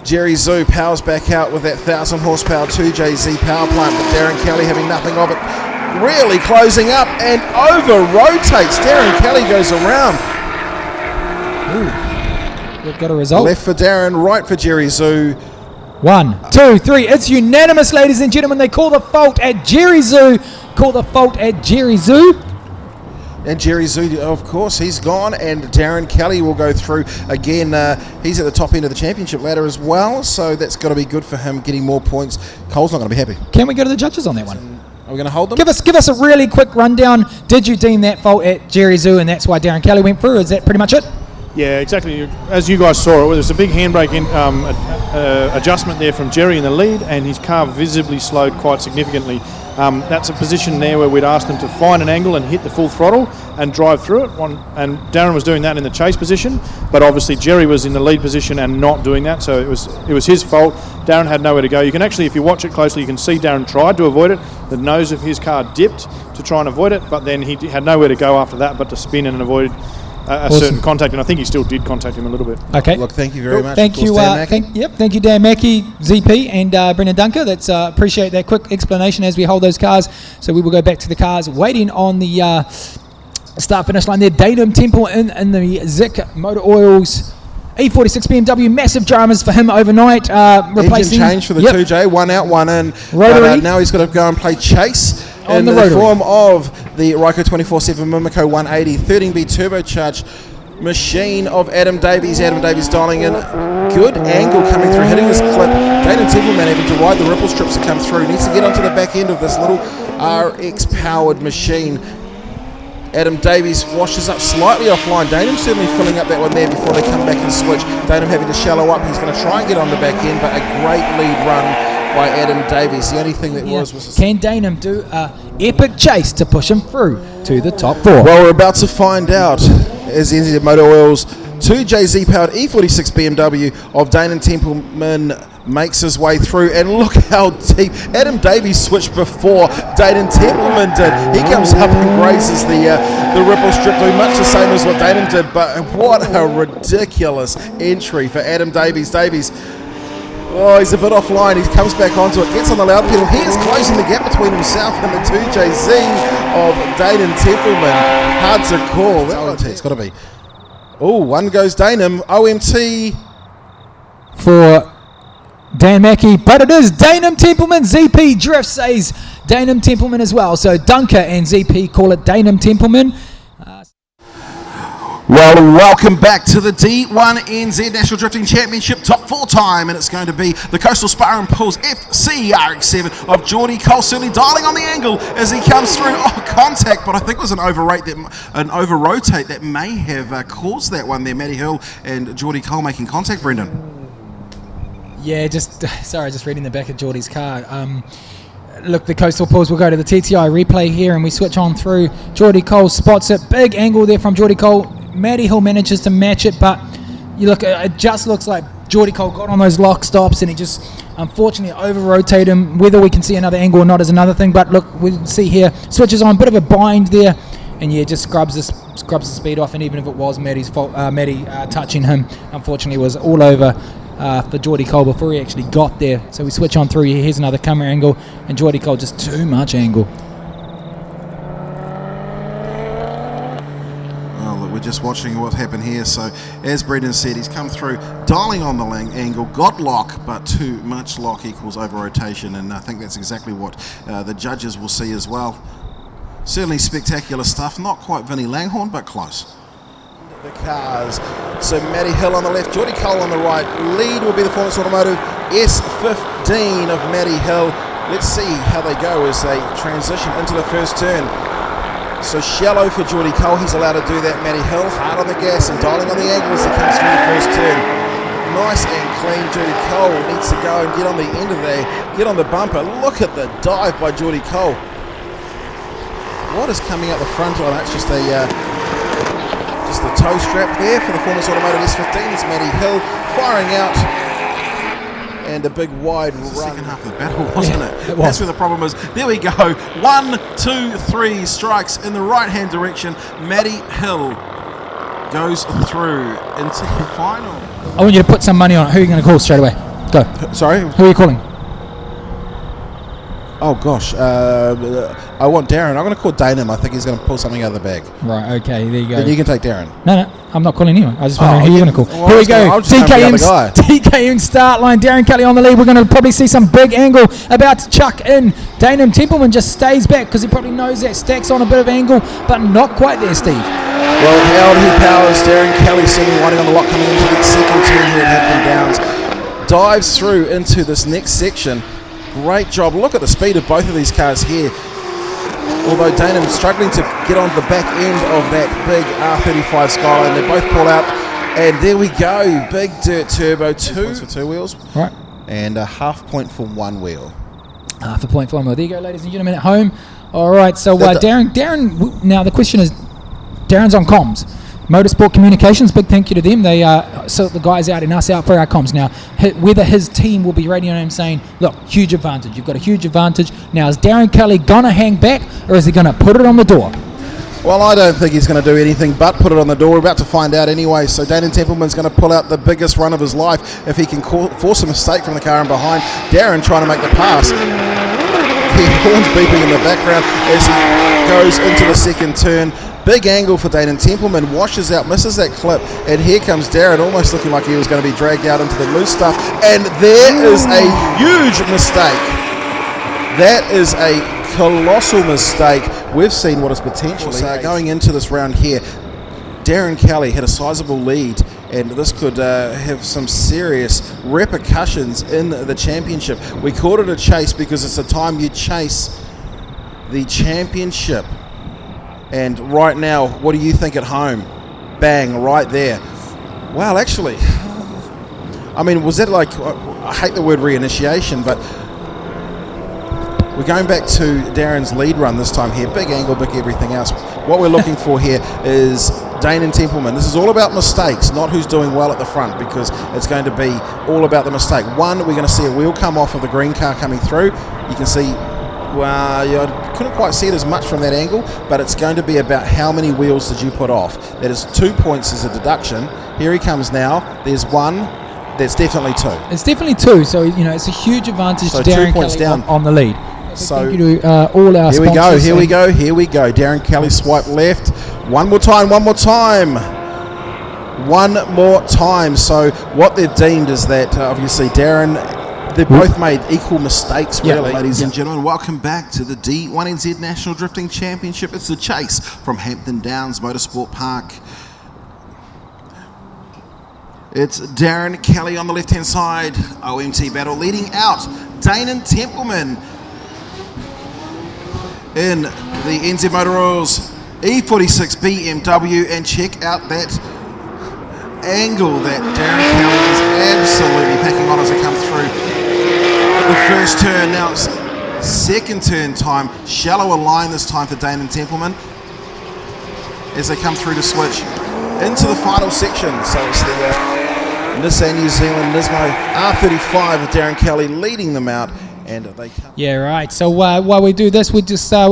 Jerry Zoo powers back out with that 1,000 horsepower 2JZ power plant, but Darren Kelly having nothing of it. Really closing up and over rotates. Darren Kelly goes around. Ooh, we've got a result. Left for Darren, right for Jerry Zoo. 1, 2, 3. It's unanimous, ladies and gentlemen. They call the fault at Jerry Zoo. Call the fault at Jerry Zoo. And Jerry Zoo, of course, he's gone, and Darren Kelly will go through again. He's at the top end of the championship ladder as well, so that's got to be good for him, getting more points. Cole's not going to be happy. Can we go to the judges on that one? Are we going to hold them? Give us a really quick rundown. Did you deem that fault at Jerry Zoo, and that's why Darren Kelly went through? Is that pretty much it? Yeah, exactly. As you guys saw, it was a big handbrake adjustment there from Jerry in the lead, and his car visibly slowed quite significantly. That's a position there where we'd asked him to find an angle and hit the full throttle and drive through it. And Darren was doing that in the chase position, but obviously Jerry was in the lead position and not doing that, so it was his fault. Darren had nowhere to go. You can actually, if you watch it closely, you can see Darren tried to avoid it. The nose of his car dipped to try and avoid it, but then he had nowhere to go after that but to spin and avoid a certain contact, and I think he still did contact him a little bit. Okay. Look, thank you very much. Thank you, thank you, Dan Mackey, ZP, and Brendon Dunker. That's appreciate that quick explanation as we hold those cars. So we will go back to the cars, waiting on the start finish line there. Datum Temple in the Zic Motor Oils E46 BMW, massive dramas for him overnight. Replacing engine change for the 2J, one out, one in. Rotary. Now he's got to go and play chase. on in the the rotary. form of the Ryko 24/7 Mimico 180 13B turbocharged machine of Adam Davies. Adam Davies dialing in good angle coming through, hitting this clip. Dayton Templeman having to ride the ripple strips to come through. Needs to get onto the back end of this little RX powered machine. Adam Davies washes up slightly offline. Datum certainly filling up that one there before they come back and switch. Datum having to shallow up. He's going to try and get on the back end, but a great lead run by Adam Davies. The only thing that was Can Datum do a epic chase to push him through to the top 4? Well, we're about to find out as NZ Motor Oil's 2JZ powered E46 BMW of Dayton Templeman makes his way through, and look how deep Adam Davies switched before Dayton Templeman did. He comes up and grazes the ripple strip, doing much the same as what Dayton did, but what a ridiculous entry for Adam Davies. Oh, he's a bit offline. He comes back onto it, gets on the loud pedal. He is closing the gap between himself and the 2JZ of Dayton Templeman. Hard to call. It's got to be. Oh, one goes Daynham. OMT for Dan Mackey, but it is Daynham Templeman. ZP Drift says Daynham Templeman as well. So Dunker and ZP call it Daynham Templeman. Well, welcome back to the D1NZ National Drifting Championship top 4 time, and it's going to be the Coastal Spar and Pulls FC RX7 of Geordie Cole, certainly dialing on the angle as he comes through. Oh, contact, but I think it was an over-rotate that may have caused that one there. Matty Hill and Geordie Cole making contact, Brendon. Yeah, just reading the back of Geordie's car. Look, the Coastal Pulls will go to the TTI replay here, and we switch on through. Geordie Cole spots it. Big angle there from Geordie Cole. Matty Hill manages to match it, but you look, it just looks like Geordie Cole got on those lock stops, and he just unfortunately over-rotated him. Whether we can see another angle or not is another thing, but look, we see here, switches on, bit of a bind there, and yeah, just scrubs the speed off, and even if it was Matty's fault, Matty touching him, unfortunately it was all over for Geordie Cole before he actually got there. So we switch on through here. Here's another camera angle, and Geordie Cole just too much angle. We're just watching what happened here. So as Brendon said, he's come through dialing on the angle, got lock, but too much lock equals over rotation, and I think that's exactly what the judges will see as well. Certainly spectacular stuff, not quite Vinnie Langhorne, but close. The cars, so Matty Hill on the left, Geordie Cole on the right. Lead will be the Performance Automotive S15 of Matty Hill. Let's see how they go as they transition into the first turn. So shallow for Geordie Cole, he's allowed to do that. Matty Hill hard on the gas and dialing on the angle as he comes through the first turn. Nice and clean. Geordie Cole needs to go and get on the end of there, get on the bumper. Look at the dive by Geordie Cole. What is coming out the front? Oh, that's just the toe strap there for the Performance Automotive S15. It's Matty Hill firing out. And a big wide run. The second half of the battle, wasn't it? It was. That's where the problem is. There we go. 1, 2, 3 strikes in the right-hand direction. Matty Hill goes through into the final. I want you to put some money on it. Who are you going to call straight away? Go. Sorry? Who are you calling? Oh, gosh. I want Darren. I'm going to call Daynham. I think he's going to pull something out of the bag. Right, okay, there you go. Then you can take Darren. No, I'm not calling anyone. I just wondering who you're going to call. Well, Here we go. I'm just gonna be the other guy. TKM start line. Darren Kelly on the lead. We're going to probably see some big angle about to chuck in. Daynham Templeman just stays back because he probably knows that stacks on a bit of angle, but not quite there, Steve. Well, how he powers. Darren Kelly sitting winding on the lock coming into the second turn here at Hampton Downs. Dives through into this next section. Great job. Look at the speed of both of these cars here. Although Daynham's struggling to get on the back end of that big R35 Skyline, they both pull out, and there we go. Big dirt turbo, 2 points for 2 wheels, Right. and a half point for 1 wheel. Half a point for 1 wheel. There you go, ladies and gentlemen at home. All right, so Darren. Now the question is, Darren's on comms. Motorsport Communications, big thank you to them. They sort the guys out and us out for our comms. Now, whether his team will be radioing him saying, look, huge advantage. You've got a huge advantage. Now, is Darren Kelly going to hang back, or is he going to put it on the door? Well, I don't think he's going to do anything but put it on the door. We're about to find out anyway. So Dayton Templeman's going to pull out the biggest run of his life if he can force a mistake from the car in behind. Darren trying to make the pass. He horns beeping in the background as he goes into the second turn. Big angle for Dayton Templeman, washes out, misses that clip, and here comes Darren, almost looking like he was going to be dragged out into the loose stuff, and there is a huge mistake. That is a colossal mistake. We've seen what is potentially going into this round here. Darren Kelly had a sizable lead, and this could have some serious repercussions in the championship. We called it a chase because it's the time you chase the championship. And right now, what do you think at home? Bang, right there. Well, actually, I mean, was that like, I hate the word reinitiation, but we're going back to Darren's lead run this time here. Big angle, big everything else. What we're looking for here is Damon Templeman. This is all about mistakes, not who's doing well at the front, because it's going to be all about the mistake. One, we're going to see a wheel come off of the green car coming through. You can see, well, I couldn't quite see it as much from that angle, but it's going to be about how many wheels did you put off. That is 2 points as a deduction. Here he comes now. There's one. There's definitely two. It's definitely two, so it's a huge advantage So to Darren 2 points Kelly down on the lead. So thank you to all our here we go, sponsors. here we go, here we go. Darren Kelly swipe left. One more time, one more time. One more time. So what they've deemed is that obviously Darren, they both made equal mistakes, really. Ladies and gentlemen, welcome back to the D1NZ National Drifting Championship. It's the chase from Hampton Downs Motorsport Park. It's Darren Kelly on the left-hand side. OMT battle leading out. Damon Templeman in the NZ Motor Oils E46 BMW, and check out that angle that Darren Kelly is absolutely packing on as they come through the first turn. Now it's second turn time, shallower line this time for Damon Templeman as they come through to switch into the final section. So it's the Nissan New Zealand Nismo R35 with Darren Kelly leading them out. And they come. Yeah, right. So while we do this, we're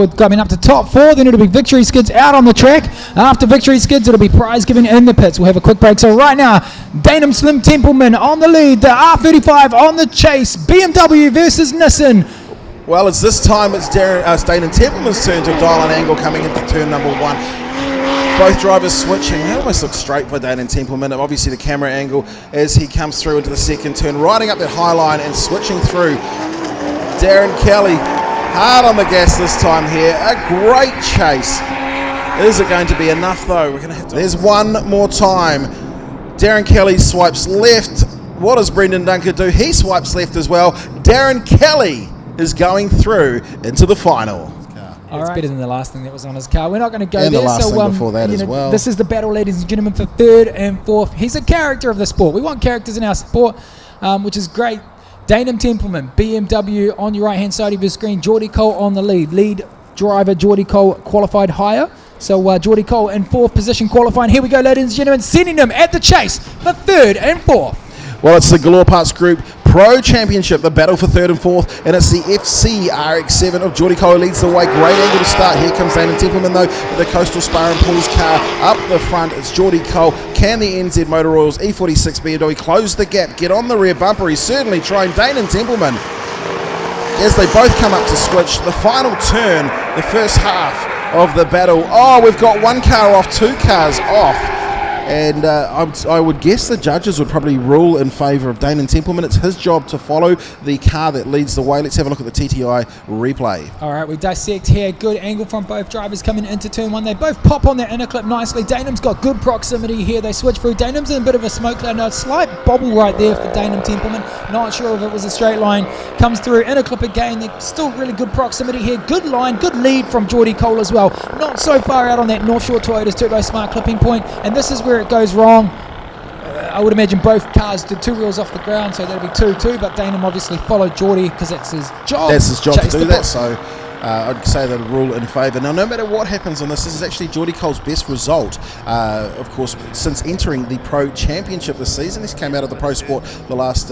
coming up to top four. Then it'll be victory skids out on the track. After victory skids, it'll be prize giving in the pits. We'll have a quick break. So right now, Danum Slim Templeman on the lead. The R35 on the chase. BMW versus Nissan. Well, it's this time it's Damon Templeman's turn to dial an angle coming into turn number one. Both drivers switching. It almost looks straight for Damon Templeman. Obviously the camera angle as he comes through into the second turn, riding up that high line and switching through. Darren Kelly hard on the gas this time here. A great chase. Is it going to be enough though? We're going to have to. There's one more time. Darren Kelly swipes left. What does Brendon Dunker do? He swipes left as well. Darren Kelly is going through into the final. It's better than the last thing that was on his car. We're not going to go and there. The last thing before that as well. This is the battle, ladies and gentlemen, for third and fourth. He's a character of the sport. We want characters in our sport, which is great. Danum Templeman, BMW on your right-hand side of your screen. Geordie Cole on the lead. Lead driver Geordie Cole qualified higher. So Geordie Cole in fourth position qualifying. Here we go, ladies and gentlemen, sending them at the chase for third and fourth. Well, it's the Galore Parts Group Pro-Championship, the battle for third and fourth, and it's the FC RX-7 of Geordie Cole leads the way. Great angle to start. Here comes Damon Templeman though, with the Coastal Spar and Pools car up the front. It's Geordie Cole. Can the NZ Motor Oils E46 BMW close the gap, get on the rear bumper? He's certainly trying. Damon Templeman, as they both come up to switch, the final turn, the first half of the battle. Oh, we've got one car off, two cars off. And I would guess the judges would probably rule in favour of Damon Templeman. It's his job to follow the car that leads the way. Let's have a look at the TTI replay. All right, we dissect here. Good angle from both drivers coming into turn one. They both pop on their inner clip nicely. Danum's got good proximity here. They switch through. Danum's in a bit of a smoke cloud. Now, a slight bobble right there for Damon Templeman. Not sure if it was a straight line. Comes through. Inner clip again. They're still really good proximity here. Good line. Good lead from Geordie Cole as well. Not so far out on that North Shore Toyota's Turbo Smart clipping point. And this is where it goes wrong. I would imagine both cars did two wheels off the ground, so that'll be 2-2, but Danum obviously followed Geordie because that's his job. That's his job to do that, so I'd say that rule in favour. Now, no matter what happens on this is actually Geordie Cole's best result, of course, since entering the Pro Championship this season. He's came out of the Pro Sport the last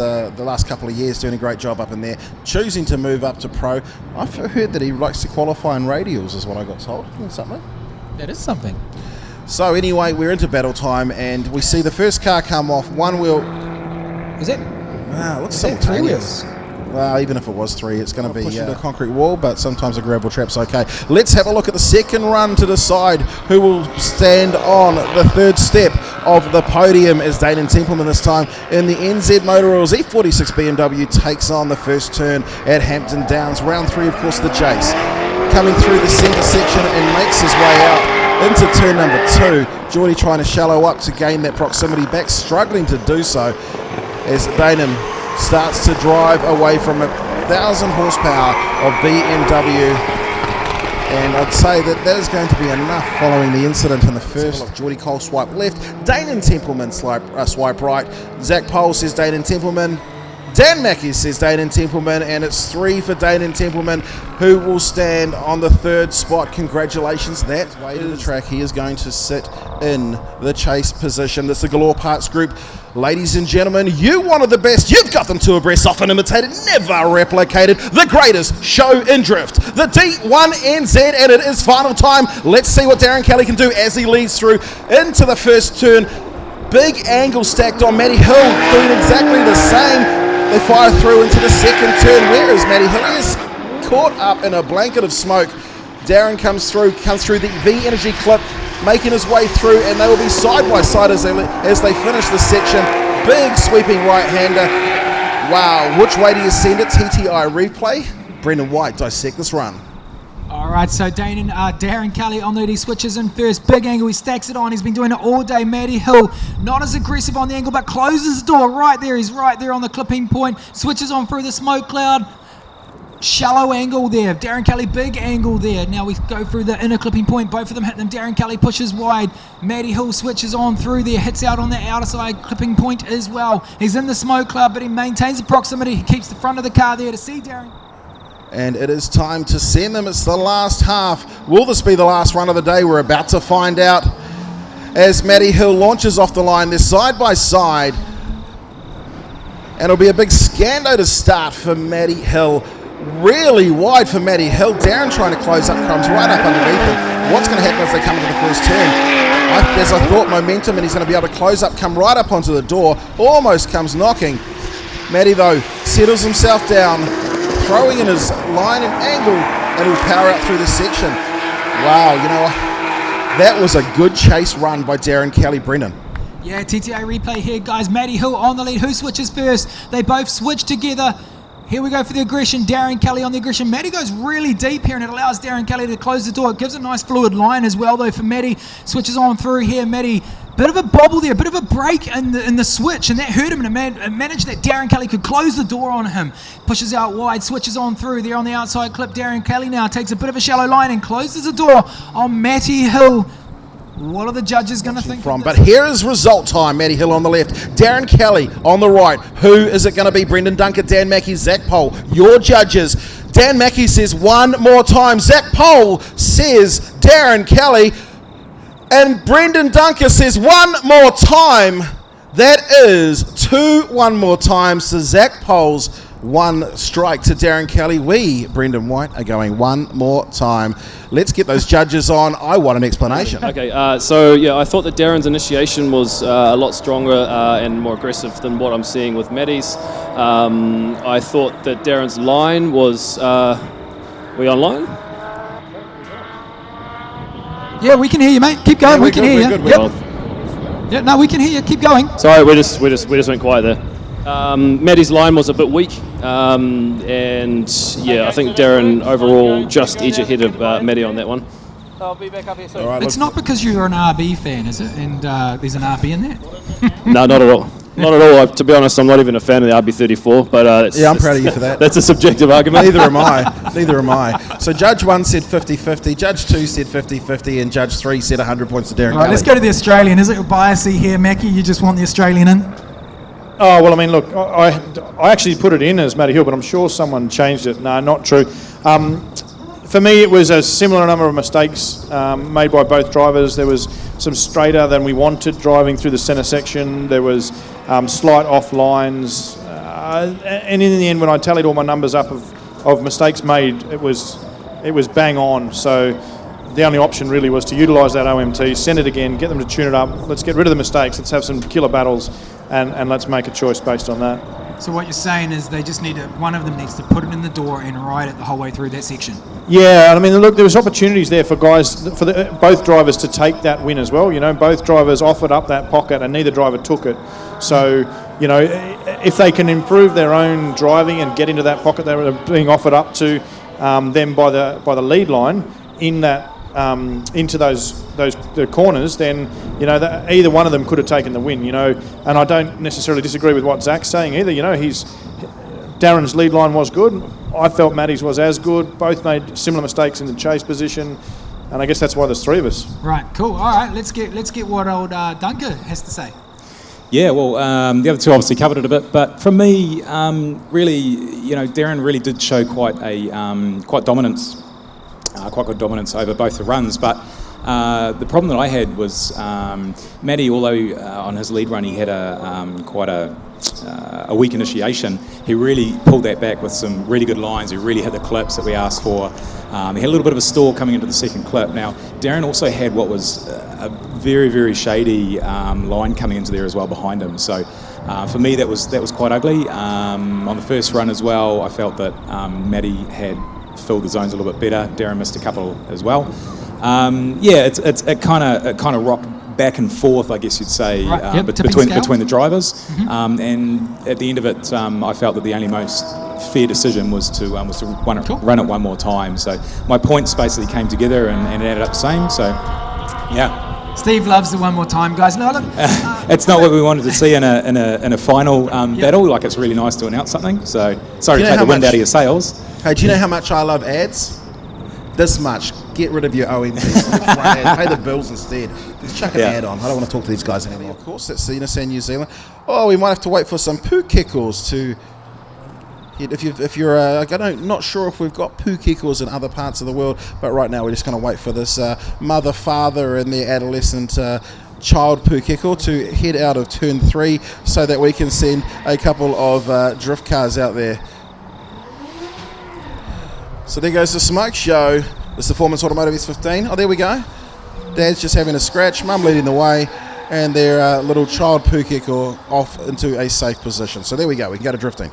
couple of years, doing a great job up in there, choosing to move up to Pro. I've heard that he likes to qualify in radials, is what I got told. Something. That is something. So anyway, we're into battle time, and we see the first car come off. One wheel. Is it? Looks that three wheels? Well, even if it was three, it's going to be a concrete wall, but sometimes a gravel trap's okay. Let's have a look at the second run to decide who will stand on the third step of the podium as Damon Templeman this time in the NZ Motor Oils E46 BMW takes on the first turn at Hampton Downs. Round three, of course, the chase. coming through the centre section and makes his way out into turn number 2. Geordie trying to shallow up to gain that proximity back, struggling to do so as Danon starts to drive away from 1,000 horsepower of BMW. And I'd say that is going to be enough following the incident in the first. Geordie Cole swipe left, Danon Templeman swipe right. Zach Pole says Danon Templeman. Dan Mackey says Danon Templeman, and it's 3 for Danon Templeman, who will stand on the 3rd spot. Congratulations. That way to the track, he is going to sit in the chase position. This is the Galore Parts Group. Ladies and gentlemen, you wanted the best. You've got them two abreast, often imitated, never replicated. The greatest show in drift, the D1NZ, and it is final time. Let's see what Darren Kelly can do as he leads through into the first turn. Big angle stacked on Matty Hill, doing exactly the same. They fire through into the second turn. Where is Matty Hill? He is caught up in a blanket of smoke. Darren comes through the V Energy clip, making his way through, and they will be side by side as they finish the section. Big sweeping right-hander. Wow, which way do you send it? TTI replay. Brendon White, dissect this run. All right, so Darren Kelly on lead. He switches in first. Big angle. He stacks it on. He's been doing it all day. Matty Hill, not as aggressive on the angle, but closes the door right there. He's right there on the clipping point. Switches on through the smoke cloud. Shallow angle there. Darren Kelly, big angle there. Now we go through the inner clipping point. Both of them hit them. Darren Kelly pushes wide. Matty Hill switches on through there. Hits out on the outer side clipping point as well. He's in the smoke cloud, but he maintains the proximity. He keeps the front of the car there to see Darren. And it is time to send them. It's the last half. Will this be the last run of the day? We're about to find out as Matty Hill launches off the line. They're side by side. And it'll be a big scando to start for Matty Hill. Really wide for Matty Hill. Darren trying to close up, comes right up underneath him. What's going to happen as they come into the first turn? As I thought, momentum, and he's going to be able to close up, come right up onto the door. Almost comes knocking. Matty, though, settles himself down, throwing in his line and angle, and he'll power out through the section. Wow, you know, that was a good chase run by Darren Kelly. Brendon. Yeah, TTA replay here, guys. Matty Hill on the lead. Who switches first? They both switch together. Here we go for the aggression. Darren Kelly on the aggression. Matty goes really deep here, and it allows Darren Kelly to close the door. It gives a nice fluid line as well, though, for Matty. Switches on through here. Matty, bit of a bobble there, bit of a break in the switch, and that hurt him, and it managed that Darren Kelly could close the door on him. Pushes out wide, switches on through there on the outside clip. Darren Kelly now takes a bit of a shallow line and closes the door on Matty Hill. What are the judges going to think from? But here is result time. Matty Hill on the left, Darren Kelly on the right. Who is it going to be? Brendon Duncan, Dan Mackey, Zach Pole. Your judges. Dan Mackey says one more time. Zach Pole says Darren Kelly. And Brendon Duncan says one more time. That is 2 one more times to Zach Pole's 1 strike to Darren Kelly. We, Brendon White, are going one more time. Let's get those judges on. I want an explanation. Okay, so yeah, I thought that Darren's initiation was a lot stronger and more aggressive than what I'm seeing with Matty's. I thought that Darren's line was... we online? Yeah, we can hear you, mate. Keep going. Yeah, we can hear you. Yep. Yeah, no, we can hear you. Keep going. Sorry, we just went quiet there. Matty's line was a bit weak, and yeah, I think Darren overall just edge ahead of Matty on that one. I'll be back up here soon. All right, It's not because you're an RB fan, is it? And there's an RB in there? No, not at all. Not at all. To be honest, I'm not even a fan of the RB34, but I'm proud of you for that. That's a subjective argument. Neither am I. Neither am I. So Judge 1 said 50-50, Judge 2 said 50-50, and Judge 3 said 100 points to Darren All right, Kelly. let's go to the Australian. Is it biasy here, Mackie? You just want the Australian in? Oh, well, I mean, look, I actually put it in as Matty Hill, but I'm sure someone changed it. No, not true. For me, it was a similar number of mistakes made by both drivers. There was some straighter than we wanted driving through the centre section. There was slight off lines. And in the end, when I tallied all my numbers up of mistakes made, it was bang on. So the only option really was to utilise that OMT, send it again, get them to tune it up. Let's get rid of the mistakes. Let's have some killer battles, and let's make a choice based on that. So what you're saying is they just need to, one of them needs to put it in the door and ride it the whole way through that section. Yeah, I mean, look, there was opportunities there for guys, for both drivers to take that win as well. You know, both drivers offered up that pocket and neither driver took it. So, you know, if they can improve their own driving and get into that pocket they were being offered up to, them by the lead line in that into the corners, then either one of them could have taken the win. And I don't necessarily disagree with what Zach's saying either. Darren's lead line was good. I felt Matty's was as good. Both made similar mistakes in the chase position, and I guess that's why there's three of us. Right, cool. All right, let's get what old Dunker has to say. Yeah, well, the other two obviously covered it a bit, but for me, really, Darren really did show quite good dominance over both the runs. But the problem that I had was Matty, although on his lead run he had quite a weak initiation, he really pulled that back with some really good lines. He really hit the clips that we asked for. He had a little bit of a stall coming into the second clip. Now, Darren also had what was a very, very shady line coming into there as well behind him. So for me, that was quite ugly. On the first run as well, I felt that Matty had filled the zones a little bit better. Darren missed a couple as well. It kind of rocked back and forth, I guess you'd say, right. between the drivers. Mm-hmm. And at the end of it, I felt that the only most fair decision was to run it one more time. So my points basically came together and it added up the same. So, yeah. Steve loves the one more time, guys. No, look, it's not what we wanted to see in a final battle. Like, it's really nice to announce something. So sorry to take the wind out of your sails. Hey, do you know how much I love ads? This much. Get rid of your OMGs. Pay the bills instead. Just chuck an ad on. I don't want to talk to these guys anymore. Of course, that's Nissan New Zealand. Oh, we might have to wait for some poo kickles to... If you're not sure if we've got poo kickles in other parts of the world, but right now we're just going to wait for this mother, father and their adolescent child poo kickle to head out of turn 3 so that we can send a couple of drift cars out there. So there goes the smoke show. This Performance Automotive S15. Oh, there we go. Dad's just having a scratch. Mum leading the way. And their little child poo kickle off into a safe position. So there we go. We can go to drifting.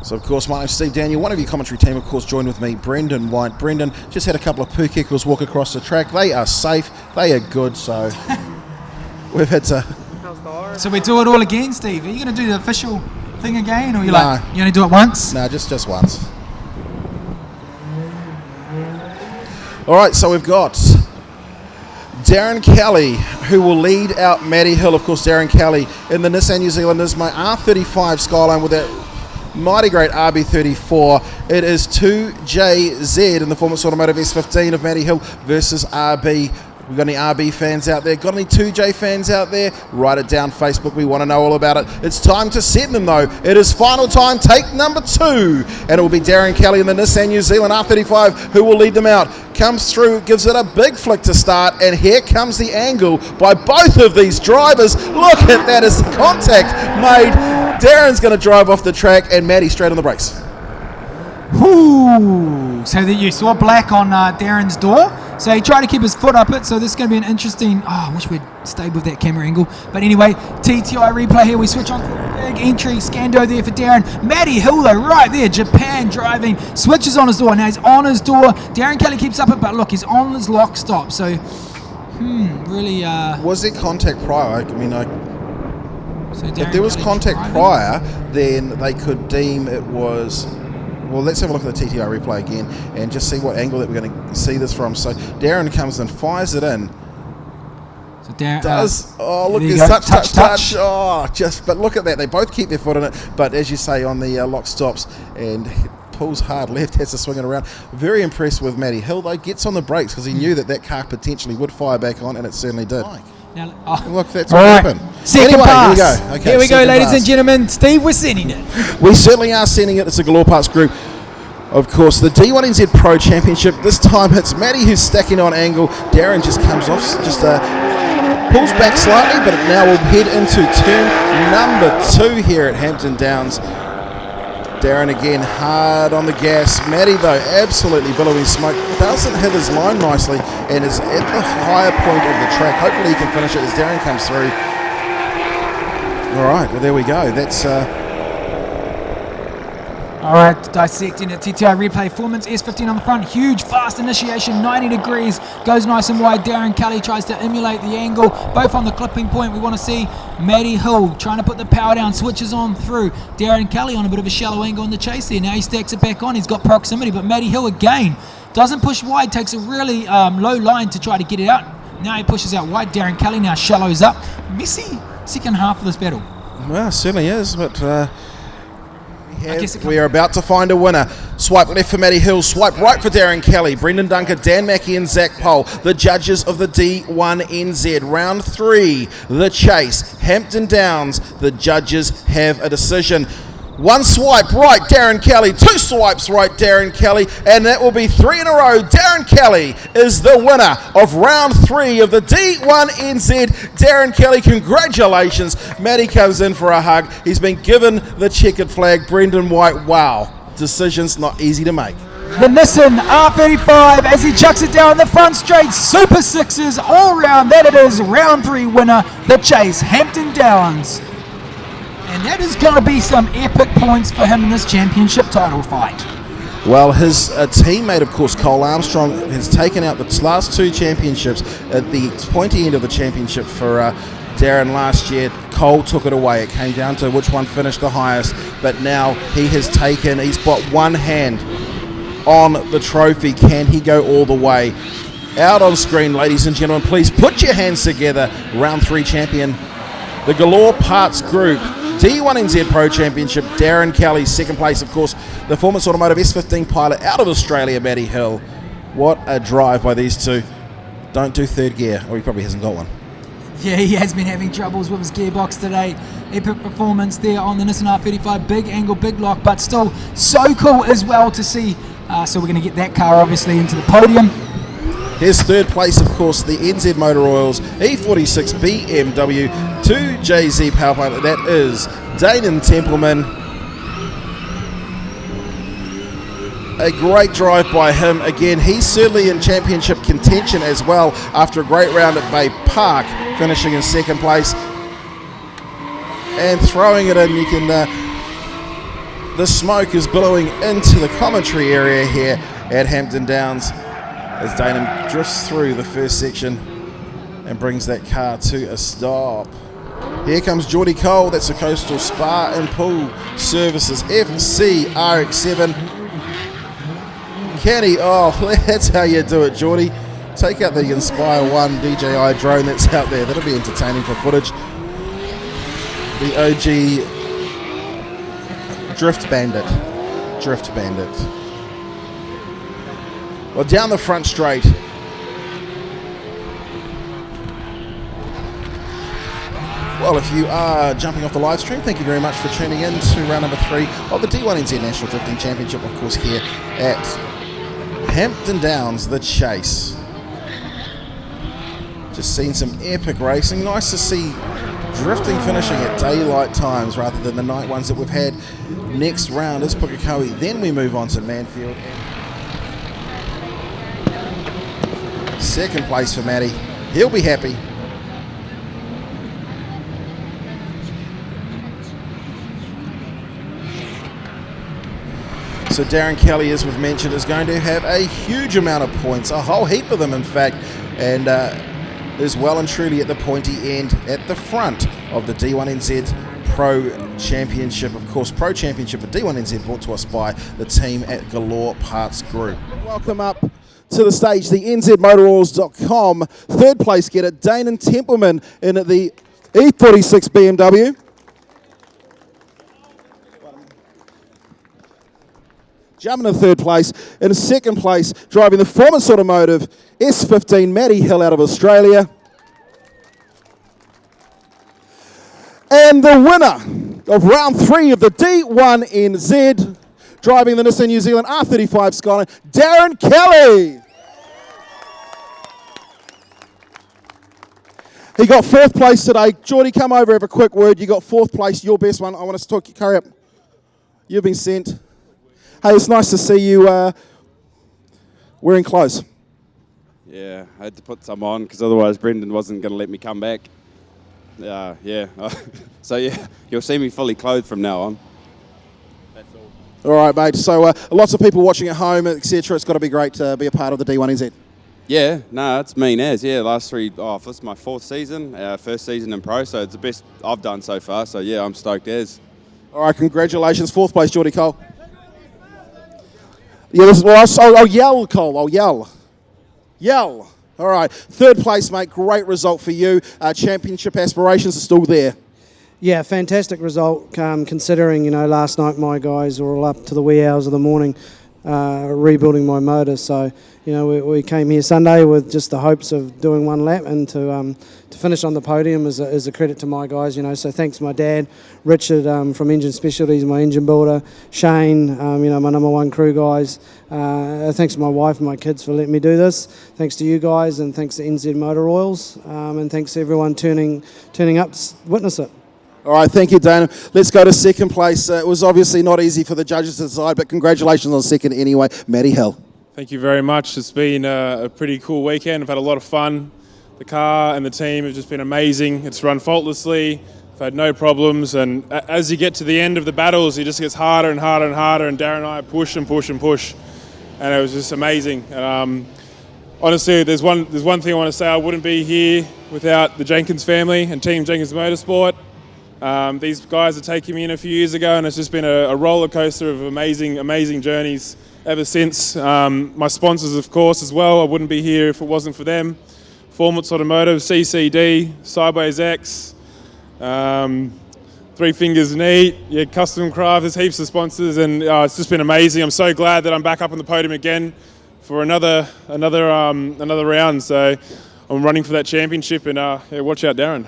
So, of course, my name's Steve Daniel. One of your commentary team, of course, joined with me, Brendon White. Brendon just had a couple of poo kickles walk across the track. They are safe. They are good. So we've had to... So we do it all again, Steve? Are you going to do the official thing again, or you No. you only do it once? No, just once. All right, so we've got Darren Kelly, who will lead out Matty Hill. Of course, Darren Kelly in the Nissan New Zealand Nismo R35 Skyline with that mighty great RB34. It is 2JZ in the Performance Automotive S15 of Matty Hill versus RB. We've got any RB fans out there? Got any 2J fans out there? Write it down, Facebook. We want to know all about it. It's time to set them, though. It is final time, take number 2. And it will be Darren Kelly in the Nissan New Zealand R35 who will lead them out. Comes through, gives it a big flick to start, and here comes the angle by both of these drivers. Look at that, as contact made. Darren's going to drive off the track, and Matty straight on the brakes. Ooh, so that you saw black on Darren's door. So he tried to keep his foot up it, so this is going to be an interesting... Oh, I wish we'd stayed with that camera angle. But anyway, TTI replay here. We switch on to the big entry. Scando there for Darren. Matty Hill, though, right there. Japan driving. Switches on his door. Now he's on his door. Darren Kelly keeps up it, but look, he's on his lock stop. So, really... Was there contact prior? So if there was contact prior, then they could deem it was... Well, let's have a look at the TTI replay again and just see what angle that we're going to see this from. So Darren comes and fires it in. So Darren look, there's touch. Oh, but look at that. They both keep their foot in it. But as you say, on the lock stops and pulls hard left, has to swing it around. Very impressed with Matty Hill, though. Gets on the brakes because he knew that car potentially would fire back on, and it certainly did. Now, look, that's what happened. Second pass. Here we go. Okay, here we go, ladies pass. and gentlemen. Steve, we're sending it. We certainly are sending it. It's a Galore Parts group. Of course, the D1NZ Pro-Championship. This time it's Matty who's stacking on angle. Darren just comes off, pulls back slightly, but now we'll head into turn number 2 here at Hampton Downs. Darren again hard on the gas. Matty, though, absolutely billowing smoke. Doesn't hit his line nicely and is at the higher point of the track. Hopefully he can finish it as Darren comes through. All right, well, there we go. That's... All right, dissecting it. TTI replay performance. S15 on the front. Huge, fast initiation. 90 degrees. Goes nice and wide. Darren Kelly tries to emulate the angle. Both on the clipping point. We want to see Matty Hill trying to put the power down. Switches on through. Darren Kelly on a bit of a shallow angle in the chase there. Now he stacks it back on. He's got proximity. But Matty Hill again doesn't push wide. Takes a really low line to try to get it out. Now he pushes out wide. Darren Kelly now shallows up. Messy second half of this battle. Well, it certainly is, but we are about to find a winner. Swipe left for Matty Hill, swipe right for Darren Kelly, Brendon Dunker, Dan Mackey and Zach Pohl, the judges of the D1NZ. Round 3, the chase, Hampton Downs. The judges have a decision. One swipe right, Darren Kelly. Two swipes right, Darren Kelly. And that will be 3 in a row. Darren Kelly is the winner of round 3 of the D1NZ. Darren Kelly, congratulations. Matty comes in for a hug. He's been given the checkered flag. Brendan White, wow. Decisions not easy to make. The Nissan R35 as he chucks it down the front straight. Super sixes all round. That it is. Round 3 winner, the chase, Hampton Downs. And that is going to be some epic points for him in this championship title fight. Well, his teammate, of course, Cole Armstrong, has taken out the last 2 championships at the pointy end of the championship for Darren last year. Cole took it away. It came down to which one finished the highest. But now he's got one hand on the trophy. Can he go all the way? Out on screen, ladies and gentlemen, please put your hands together. Round 3 champion, the Galore Parts Group D1NZ Pro-Championship, Darren Kelly. Second place, of course, the Performance Automotive S15 pilot out of Australia, Matty Hill. What a drive by these two. Don't do third gear, or he probably hasn't got one. Yeah, he has been having troubles with his gearbox today. Epic performance there on the Nissan R35. Big angle, big lock, but still so cool as well to see. So we're going to get that car, obviously, into the podium. Here's third place, of course, the NZ Motor Oils E46 BMW 2JZ power plant. That is Dayton Templeman. A great drive by him. Again, he's certainly in championship contention as well after a great round at Bay Park, finishing in second place. And throwing it in, you can... the smoke is billowing into the commentary area here at Hampton Downs as Dayton drifts through the first section and brings that car to a stop. Here comes Geordie Cole. That's a Coastal Spa and Pool Services FC RX-7. Kenny, that's how you do it, Geordie. Take out the Inspire 1 DJI drone that's out there. That'll be entertaining for footage. The OG Drift Bandit. Well, down the front straight. Well, if you are jumping off the live stream, thank you very much for tuning in to round number 3 of the D1NZ National Drifting Championship, of course, here at Hampton Downs, the chase. Just seen some epic racing. Nice to see drifting finishing at daylight times rather than the night ones that we've had. Next round is Pukekohe. Then we move on to Manfield. Second place for Matty. He'll be happy. So Darren Kelly, as we've mentioned, is going to have a huge amount of points, a whole heap of them in fact, and is well and truly at the pointy end at the front of the D1NZ Pro-Championship. Of course, Pro-Championship for D1NZ brought to us by the team at Galore Parts Group. Welcome up to the stage, the nzmotoroils.com third place getter, Dayton Templeman in the E46 BMW. Jumping to third place. In second place, driving the Performance Automotive S15, Matty Hill out of Australia. And the winner of round 3 of the D1NZ, driving the Nissan New Zealand R35 Skyline, Darren Kelly. He got 4th place today. Geordie, come over, have a quick word. You got 4th place, your best one. I want us to talk you. Hurry up. You've been sent. Hey, it's nice to see you wearing clothes. Yeah, I had to put some on because otherwise Brendon wasn't going to let me come back. So yeah, you'll see me fully clothed from now on. That's All right, mate. So lots of people watching at home, etc. It's got to be great to be a part of the D1NZ. Yeah, no, it's mean as. Yeah, last three, this is my fourth season, first season in pro, so it's the best I've done so far. So yeah, I'm stoked as. All right, congratulations. Fourth place, Geordie Cole. Yeah, this is, I'll yell, Cole. I'll yell. Yell. All right. Third place, mate. Great result for you. Championship aspirations are still there. Yeah, fantastic result considering, last night my guys were all up to the wee hours of the morning rebuilding my motor. So, we came here Sunday with just the hopes of doing one lap and to finish on the podium is a credit to my guys, So thanks to my dad, Richard from Engine Specialties, my engine builder, Shane, my number one crew guys. Thanks to my wife and my kids for letting me do this. Thanks to you guys and thanks to NZ Motor Oils and thanks to everyone turning up to witness it. All right, thank you, Dana. Let's go to second place. It was obviously not easy for the judges to decide, but congratulations on second anyway. Matty Hill. Thank you very much. It's been a pretty cool weekend. I've had a lot of fun. The car and the team have just been amazing. It's run faultlessly. I've had no problems. And as you get to the end of the battles, it just gets harder and harder and harder. And Darren and I push and push and push. And it was just amazing. And honestly, there's one thing I want to say. I wouldn't be here without the Jenkins family and Team Jenkins Motorsport. These guys are taking me in a few years ago, and it's just been a roller coaster of amazing journeys ever since. My sponsors, of course, as well. I wouldn't be here if it wasn't for them. Formats Automotive, CCD, Sideways X, Three Fingers Neat, Custom Craft. There's heaps of sponsors, and it's just been amazing. I'm so glad that I'm back up on the podium again for another round. So I'm running for that championship, and watch out, Darren.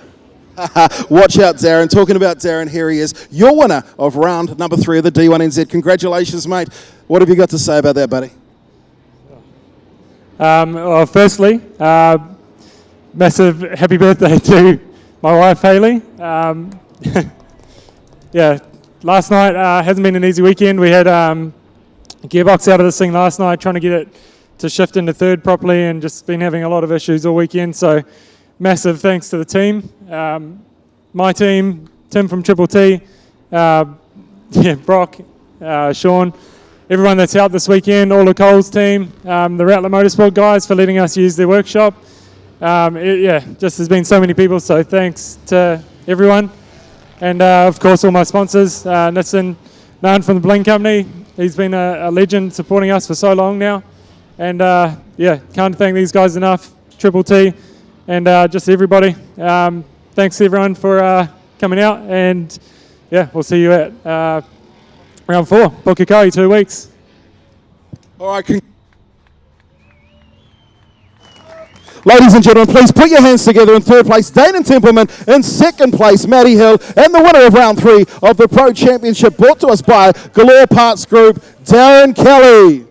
Watch out, Darren. Talking about Darren, here he is, your winner of round number 3 of the D1NZ. Congratulations, mate. What have you got to say about that, buddy? Well, firstly, massive happy birthday to my wife, Hayley. Last night hasn't been an easy weekend. We had a gearbox out of this thing last night, trying to get it to shift into third properly, and just been having a lot of issues all weekend. So massive thanks to the team. My team, Tim from Triple T, Brock, Sean, everyone that's out this weekend, all of Cole's team, the Rattler Motorsport guys for letting us use their workshop. Just there's been so many people, so thanks to everyone. And of course all my sponsors, Nissan, Nan from the Bling Company, he's been a legend supporting us for so long now. And can't thank these guys enough, Triple T, and just everybody. Thanks everyone for coming out, and we'll see you at round 4, Pukekohe, 2 weeks. All right. Ladies and gentlemen, please put your hands together. In third place, Dana Templeman. In second place, Matty Hill. And the winner of round 3 of the Pro Championship, brought to us by Galore Parts Group, Darren Kelly.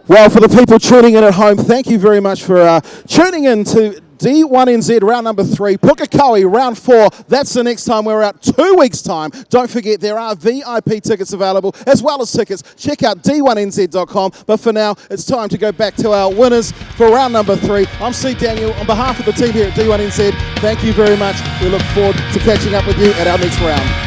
Well, for the people tuning in at home, thank you very much for tuning in to D1NZ round number 3, Pukekohe round 4. That's the next time. We're out 2 weeks' time. Don't forget, there are VIP tickets available as well as tickets. Check out d1nz.com. But for now, it's time to go back to our winners for round number 3. I'm Steve Daniel. On behalf of the team here at D1NZ, thank you very much. We look forward to catching up with you at our next round.